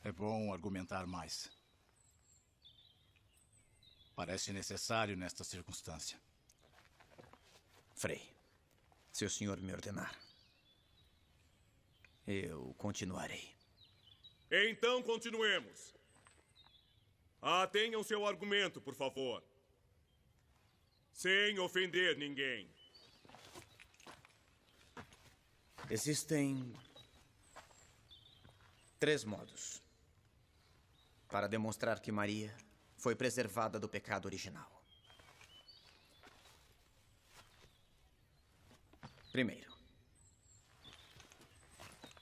É bom argumentar mais. Parece necessário nesta circunstância. Frei, se o senhor me ordenar, eu continuarei. Então continuemos. Tenham seu argumento, por favor. Sem ofender ninguém. Existem 3 modos para demonstrar que Maria foi preservada do pecado original. Primeiro,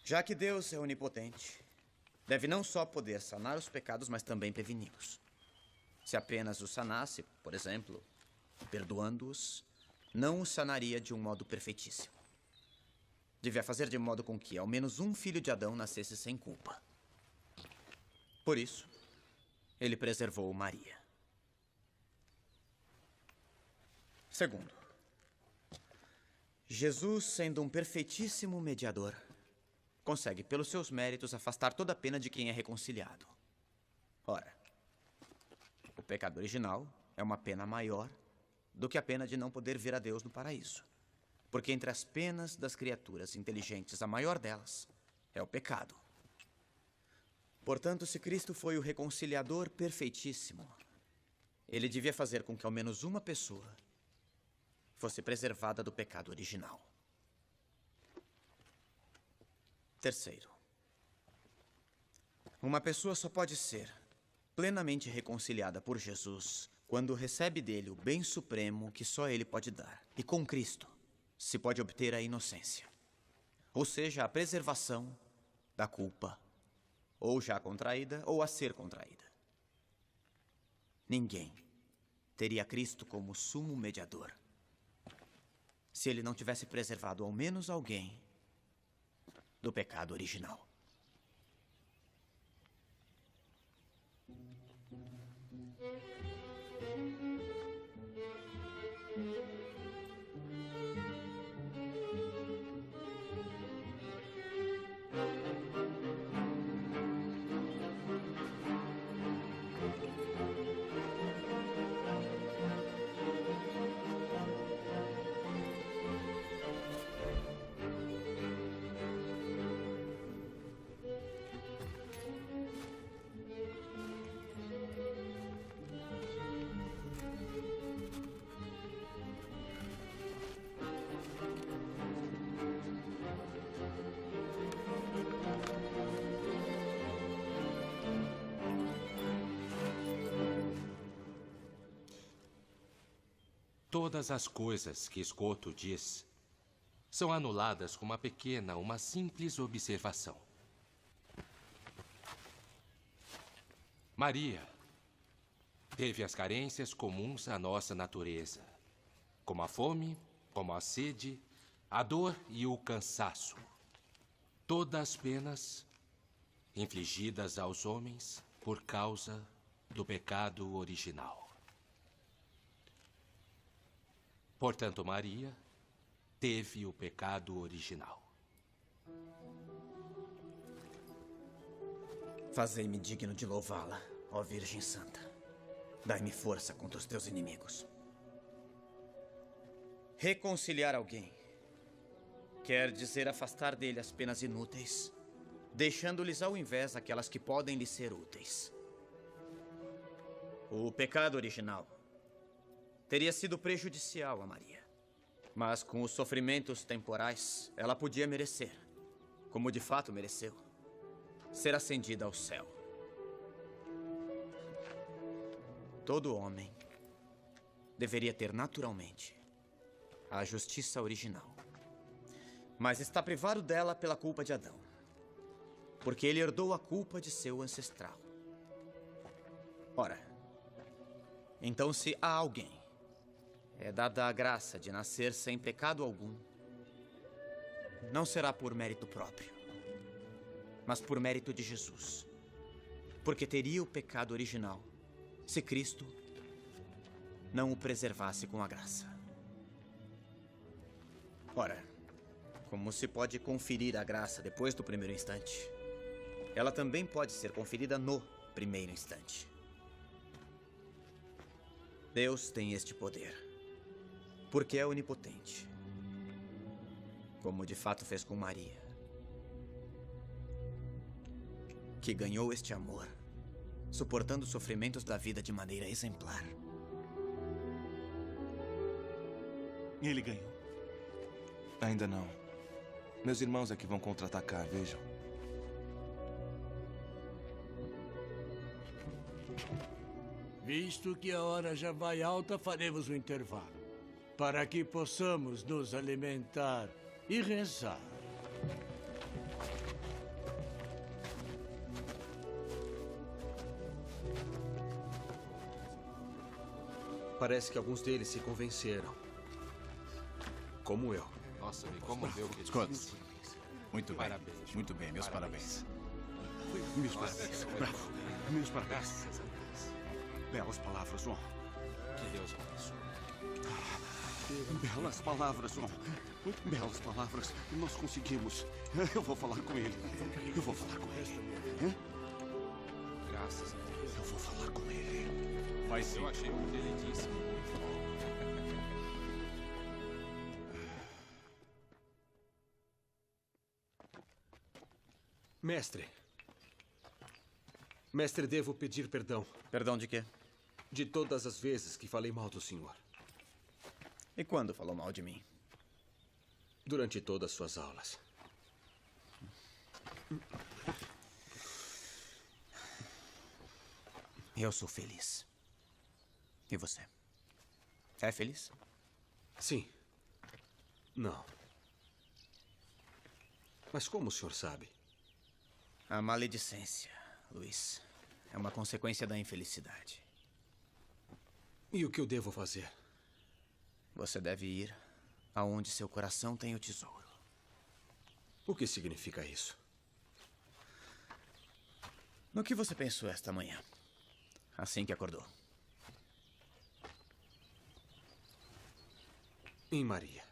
já que Deus é onipotente, deve não só poder sanar os pecados, mas também preveni-los. Se apenas os sanasse, por exemplo, perdoando-os, não os sanaria de um modo perfeitíssimo. Devia fazer de modo com que ao menos um filho de Adão nascesse sem culpa. Por isso, ele preservou Maria. Segundo, Jesus, sendo um perfeitíssimo mediador, consegue, pelos seus méritos, afastar toda a pena de quem é reconciliado. Ora, o pecado original é uma pena maior do que a pena de não poder ver a Deus no paraíso. Porque entre as penas das criaturas inteligentes, a maior delas é o pecado. Portanto, se Cristo foi o reconciliador perfeitíssimo, ele devia fazer com que ao menos uma pessoa fosse preservada do pecado original. Terceiro, uma pessoa só pode ser plenamente reconciliada por Jesus quando recebe dele o bem supremo que só ele pode dar. E com Cristo se pode obter a inocência, ou seja, a preservação da culpa, ou já contraída ou a ser contraída. Ninguém teria Cristo como sumo mediador se ele não tivesse preservado ao menos alguém do pecado original. Todas as coisas que Escoto diz são anuladas com uma simples observação. Maria teve as carências comuns à nossa natureza, como a fome, como a sede, a dor e o cansaço. Todas as penas infligidas aos homens por causa do pecado original. Portanto, Maria teve o pecado original. Fazei-me digno de louvá-la, ó Virgem Santa. Dai-me força contra os teus inimigos. Reconciliar alguém quer dizer afastar dele as penas inúteis, deixando-lhes ao invés aquelas que podem lhe ser úteis. O pecado original teria sido prejudicial a Maria, mas com os sofrimentos temporais, ela podia merecer, como de fato mereceu, ser ascendida ao céu. Todo homem deveria ter naturalmente a justiça original, mas está privado dela pela culpa de Adão, porque ele herdou a culpa de seu ancestral. Ora, então se há alguém é dada a graça de nascer sem pecado algum, não será por mérito próprio, mas por mérito de Jesus. Porque teria o pecado original se Cristo não o preservasse com a graça. Ora, como se pode conferir a graça depois do primeiro instante, ela também pode ser conferida no primeiro instante. Deus tem este poder, porque é onipotente, como de fato fez com Maria, que ganhou este amor, suportando os sofrimentos da vida de maneira exemplar. Ele ganhou? Ainda não. Meus irmãos é que vão contra-atacar, vejam. Visto que a hora já vai alta, faremos um intervalo, para que possamos nos alimentar e rezar. Parece que alguns deles se convenceram. Como eu. Nossa, me comoveu. Scott, muito bem. Parabéns. Muito bem, meus parabéns. Meus parabéns. Bravo. Meus parabéns. Belas palavras, João. Que Deus abençoe. Belas palavras, João. Belas palavras. Nós conseguimos. Eu vou falar com ele. Eu vou falar com ele. Graças a Deus. Eu vou falar com ele. Vai ser. Eu achei o que ele disse muito bom. Mestre. Mestre, devo pedir perdão. Perdão de quê? De todas as vezes que falei mal do senhor. E quando falou mal de mim? Durante todas as suas aulas. Eu sou feliz. E você? É feliz? Sim. Não. Mas como o senhor sabe? A maledicência, Luiz, é uma consequência da infelicidade. E o que eu devo fazer? Você deve ir aonde seu coração tem o tesouro. O que significa isso? No que você pensou esta manhã, assim que acordou? Em Maria.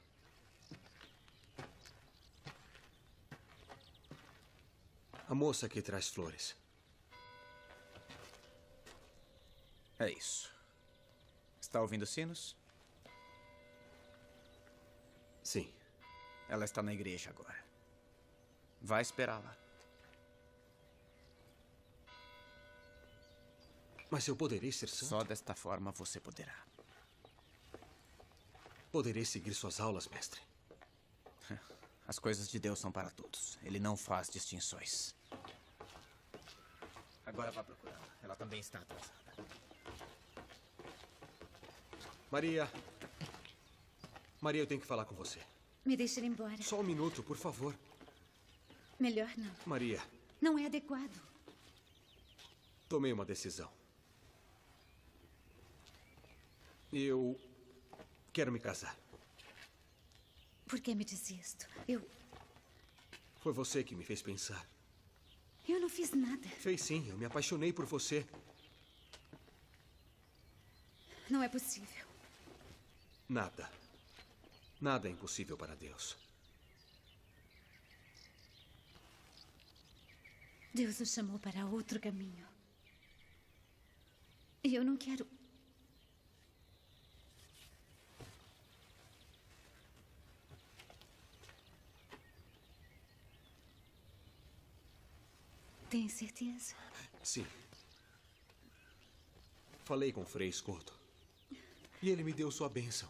A moça que traz flores. É isso. Está ouvindo sinos? Sim. Ela está na igreja agora. Vai esperá-la. Mas eu poderei ser santo? Só desta forma você poderá. Poderei seguir suas aulas, mestre. As coisas de Deus são para todos. Ele não faz distinções. Agora vá procurá-la. Ela também está atrasada. Maria. Maria, eu tenho que falar com você. Me deixe ir embora. Só um minuto, por favor. Melhor não. Maria. Não é adequado. Tomei uma decisão. Eu quero me casar. Por que me diz isto? Foi você que me fez pensar. Eu não fiz nada. Fez sim, eu me apaixonei por você. Não é possível. Nada. Nada é impossível para Deus. Deus o chamou para outro caminho. E eu não quero. Tem certeza? Sim. Falei com o Frei Escoto. E ele me deu sua bênção.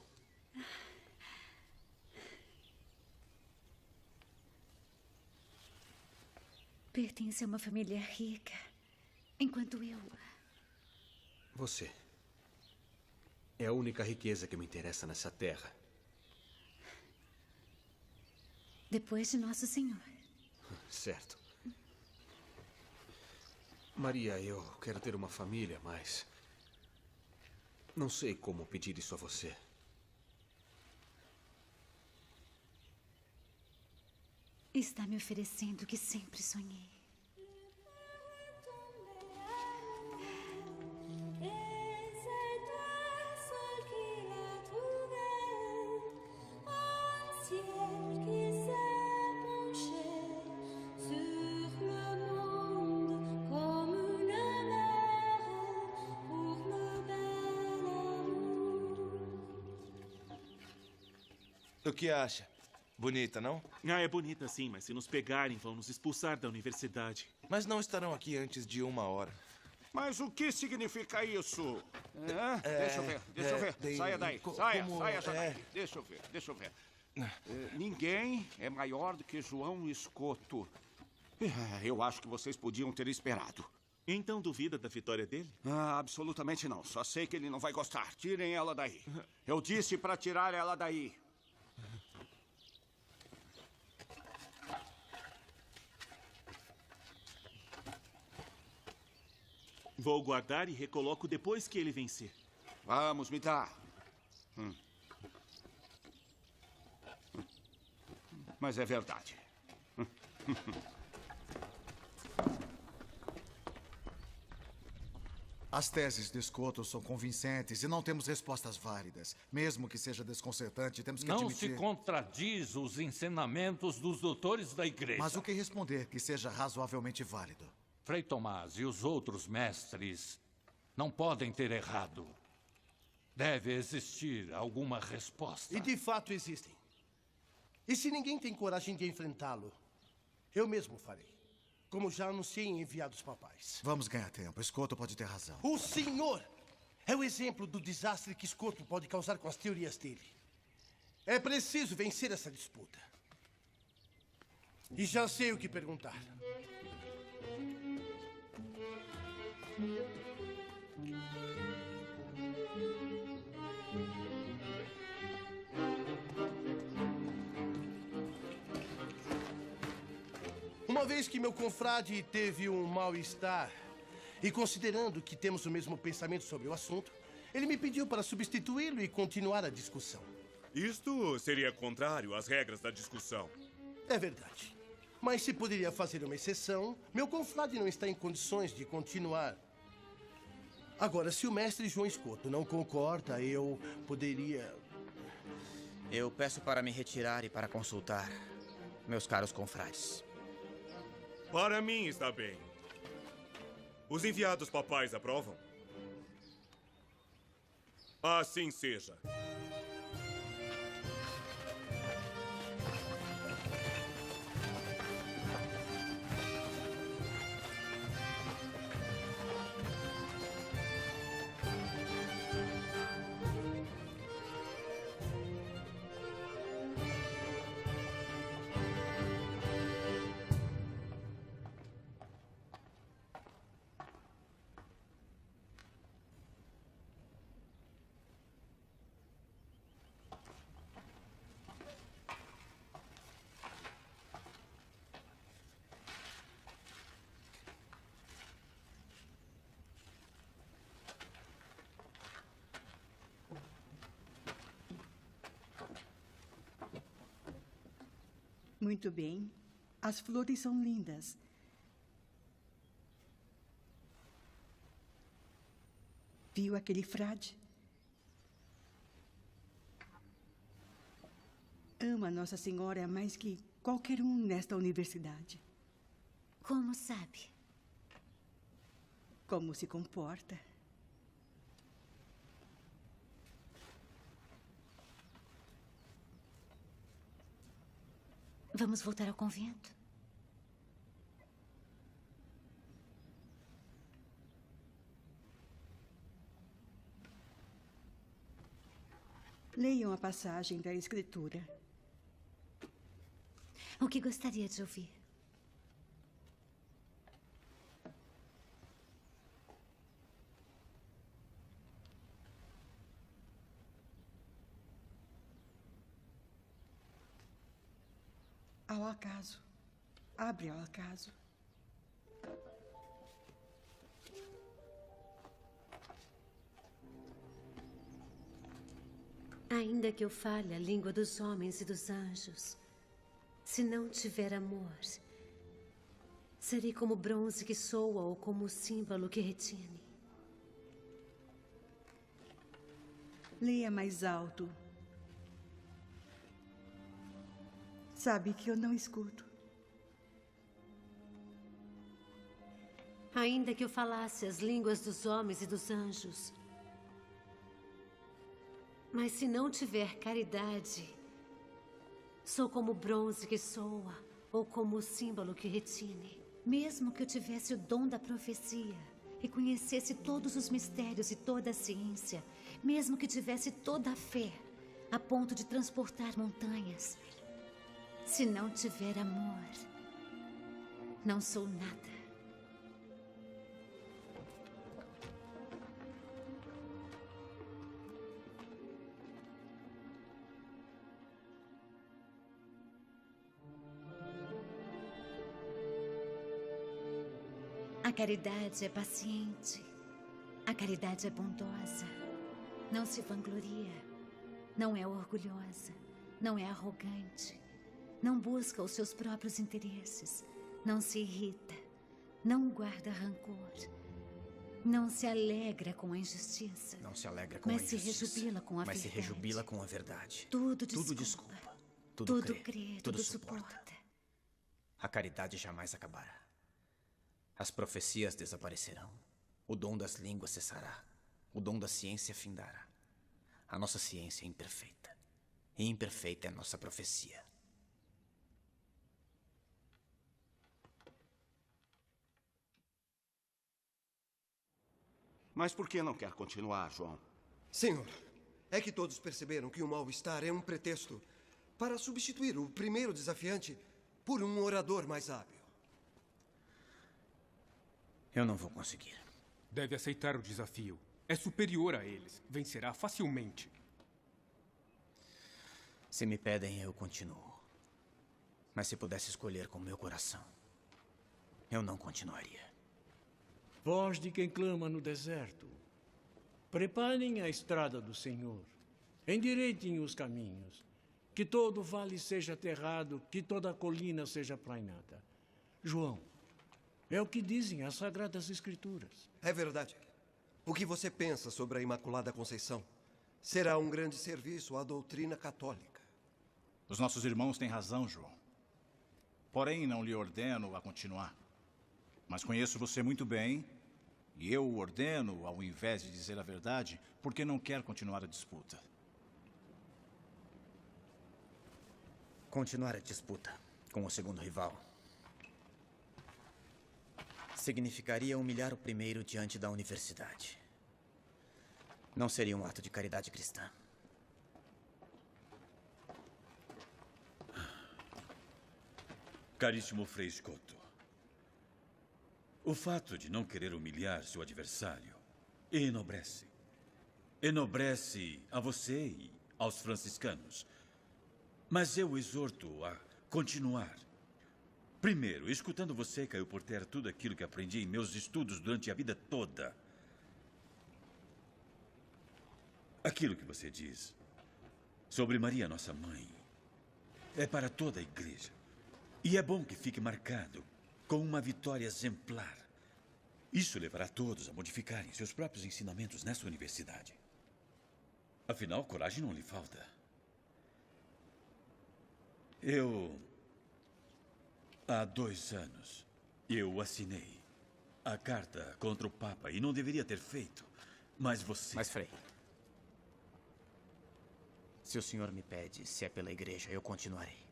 Pertence a uma família rica, enquanto eu... Você é a única riqueza que me interessa nessa terra. Depois de Nosso Senhor. Certo. Maria, eu quero ter uma família, mas... não sei como pedir isso a você. Está me oferecendo o que sempre sonhei. O que acha? Bonita, não? Ah, é bonita sim, mas se nos pegarem, vão nos expulsar da universidade. Mas não estarão aqui antes de 1 hora. Mas o que significa isso? Deixa eu ver. Tem- Saia daí. co- Saia como- já daí. Deixa eu ver. Ninguém é maior do que João Escoto. Eu acho que vocês podiam ter esperado. Então duvida da vitória dele? Absolutamente não. Só sei que ele não vai gostar. Tirem ela daí. Eu disse para tirar ela daí. Vou guardar e recoloco depois que ele vencer. Vamos, me dá. Mas é verdade. As teses de Escoto são convincentes e não temos respostas válidas. Mesmo que seja desconcertante, temos que Não admitir... se contradiz os ensinamentos dos doutores da igreja. Mas o que responder que seja razoavelmente válido? Frei Tomás e os outros mestres não podem ter errado. Deve existir alguma resposta. E de fato existem. E se ninguém tem coragem de enfrentá-lo, eu mesmo farei. Como já anunciei em enviados papais. Vamos ganhar tempo. Escoto pode ter razão. O senhor é o exemplo do desastre que Escoto pode causar com as teorias dele. É preciso vencer essa disputa. E já sei o que perguntar. Uma vez que meu confrade teve um mal-estar, e considerando que temos o mesmo pensamento sobre o assunto, ele me pediu para substituí-lo e continuar a discussão. Isto seria contrário às regras da discussão. É verdade. Mas se poderia fazer uma exceção, meu confrade não está em condições de continuar. Agora, se o mestre João Escoto não concorda, eu poderia... Eu peço para me retirar e para consultar meus caros confrades. Para mim está bem. Os enviados papais aprovam? Assim seja. Muito bem. As flores são lindas. Viu aquele frade? Ama Nossa Senhora mais que qualquer um nesta universidade. Como sabe? Como se comporta. Vamos voltar ao convento? Leiam a passagem da Escritura. O que gostaria de ouvir? Ao acaso. Abre ao acaso. Ainda que eu fale a língua dos homens e dos anjos, se não tiver amor, serei como bronze que soa ou como símbolo que retine. Leia mais alto. Sabe que eu não escuto. Ainda que eu falasse as línguas dos homens e dos anjos, mas se não tiver caridade, Sou como o bronze que soa, ou como o símbolo que retine. Mesmo que eu tivesse o dom da profecia e conhecesse todos os mistérios e toda a ciência, mesmo que tivesse toda a fé, a ponto de transportar montanhas, se não tiver amor, não sou nada. A caridade é paciente. A caridade é bondosa. Não se vangloria. Não é orgulhosa. Não é arrogante. Não busca os seus próprios interesses. Não se irrita. Não guarda rancor. Não se alegra com a injustiça. Não se alegra com a injustiça. Mas se rejubila com a verdade. Mas se rejubila com a verdade. Tudo desculpa. Tudo crê. Tudo suporta. A caridade jamais acabará. As profecias desaparecerão. O dom das línguas cessará. O dom da ciência findará. A nossa ciência é imperfeita. E imperfeita é a nossa profecia. Mas por que não quer continuar, João? Senhor, é que todos perceberam que o mal-estar é um pretexto para substituir o primeiro desafiante por um orador mais hábil. Eu não vou conseguir. Deve aceitar o desafio. É superior a eles. Vencerá facilmente. Se me pedem, eu continuo. Mas se pudesse escolher com meu coração, eu não continuaria. Voz de quem clama no deserto. Preparem a estrada do Senhor. Endireitem os caminhos. Que todo vale seja aterrado, que toda colina seja plainada. João, é o que dizem as Sagradas Escrituras. É verdade. O que você pensa sobre a Imaculada Conceição será um grande serviço à doutrina católica. Os nossos irmãos têm razão, João. Porém, não lhe ordeno a continuar. Mas conheço você muito bem, e eu o ordeno, ao invés de dizer a verdade, porque não quer continuar a disputa. Continuar a disputa com o segundo rival significaria humilhar o primeiro diante da universidade. Não seria um ato de caridade cristã. Caríssimo Frei Scotto, o fato de não querer humilhar seu adversário enobrece. Enobrece a você e aos franciscanos. Mas eu o exorto a continuar. Primeiro, escutando você, caiu por terra tudo aquilo que aprendi em meus estudos durante a vida toda. Aquilo que você diz sobre Maria, nossa mãe, é para toda a igreja. E é bom que fique marcado com uma vitória exemplar. Isso levará todos a modificarem seus próprios ensinamentos nessa universidade. Afinal, coragem não lhe falta. Há 2 anos, eu assinei a carta contra o Papa e não deveria ter feito, mas você... Mas, Frei, se o senhor me pede se é pela igreja, eu continuarei.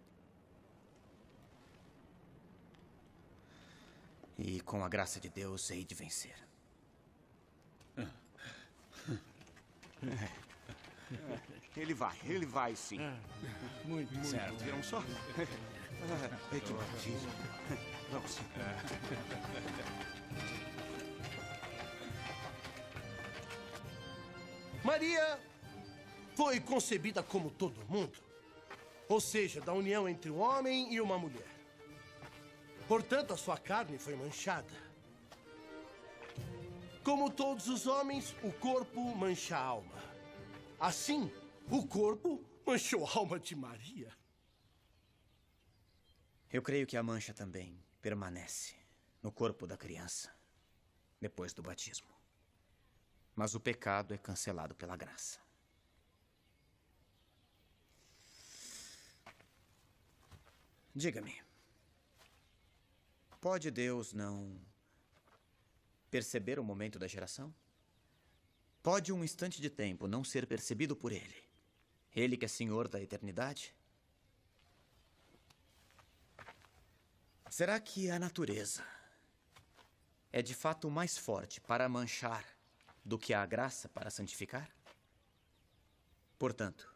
E com a graça de Deus, hei de vencer. Ele vai sim. Muito certo. bom. Viram só? Que maravilha. Vamos. Maria foi concebida como todo mundo, ou seja, da união entre um homem e uma mulher. Portanto, a sua carne foi manchada. Como todos os homens, o corpo mancha a alma. Assim, o corpo manchou a alma de Maria. Eu creio que a mancha também permanece no corpo da criança depois do batismo. Mas o pecado é cancelado pela graça. Diga-me, pode Deus não perceber o momento da geração? Pode um instante de tempo não ser percebido por Ele? Ele que é Senhor da eternidade? Será que a natureza é de fato mais forte para manchar do que a graça para santificar? Portanto,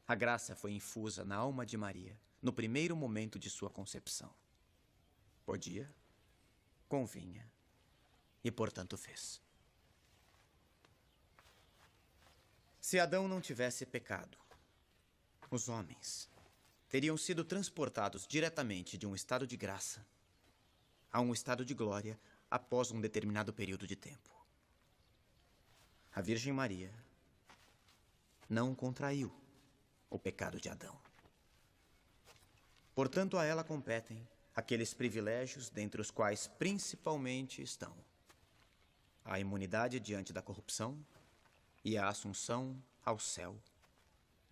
a graça foi infusa na alma de Maria no primeiro momento de sua concepção. Podia, convinha e, portanto, fez. Se Adão não tivesse pecado, os homens teriam sido transportados diretamente de um estado de graça a um estado de glória após um determinado período de tempo. A Virgem Maria não contraiu o pecado de Adão. Portanto, a ela competem aqueles privilégios dentre os quais principalmente estão a imunidade diante da corrupção e a assunção ao céu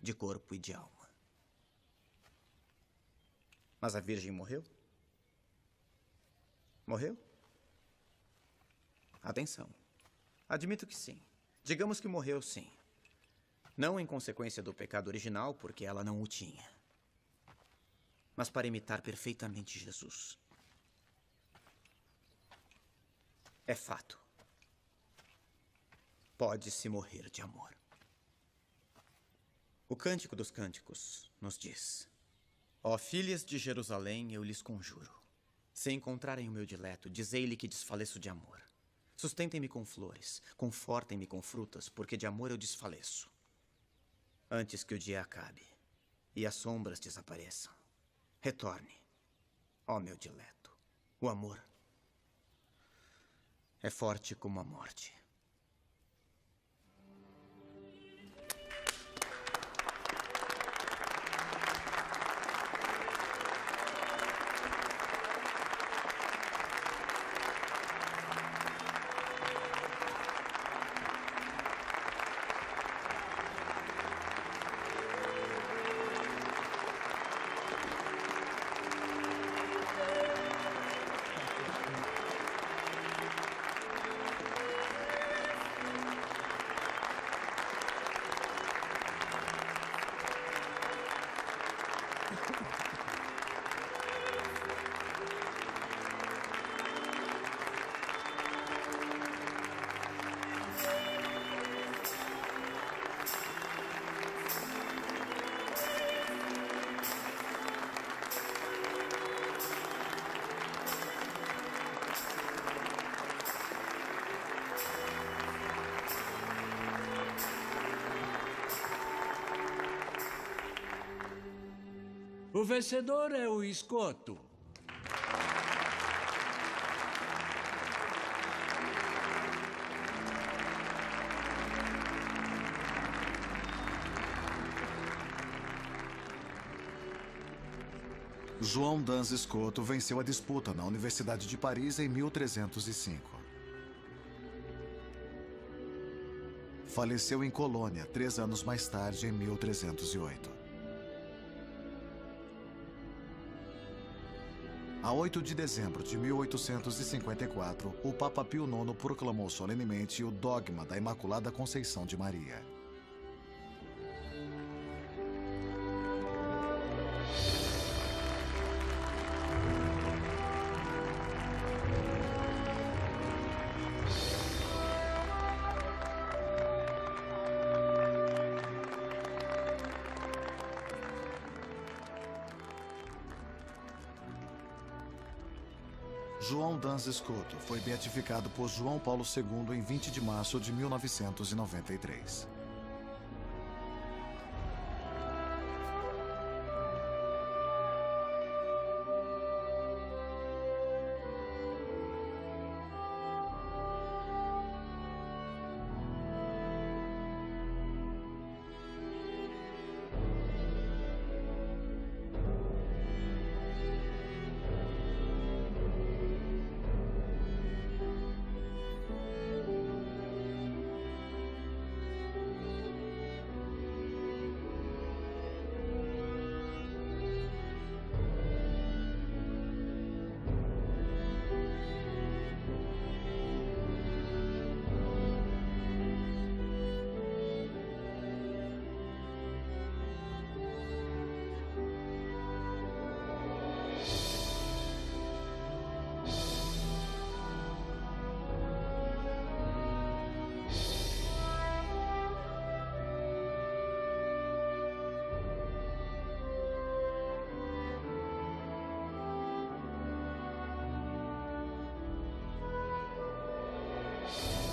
de corpo e de alma. Mas a Virgem morreu? Morreu? Atenção. Admito que sim. Digamos que morreu, sim. Não em consequência do pecado original, porque ela não o tinha, mas para imitar perfeitamente Jesus. É fato. Pode-se morrer de amor. O Cântico dos Cânticos nos diz: ó filhas de Jerusalém, eu lhes conjuro, se encontrarem o meu dileto, dizei-lhe que desfaleço de amor. Sustentem-me com flores, confortem-me com frutas, porque de amor eu desfaleço. Antes que o dia acabe e as sombras desapareçam, retorne, ó meu dileto. O amor é forte como a morte. O vencedor é o escoto. João Dans Escoto venceu a disputa na Universidade de Paris em 1305. Faleceu em Colônia 3 anos mais tarde, em 1308. A 8 de dezembro de 1854, o Papa Pio IX proclamou solenemente o dogma da Imaculada Conceição de Maria. João Dans Escoto foi beatificado por João Paulo II em 20 de março de 1993. Senhor.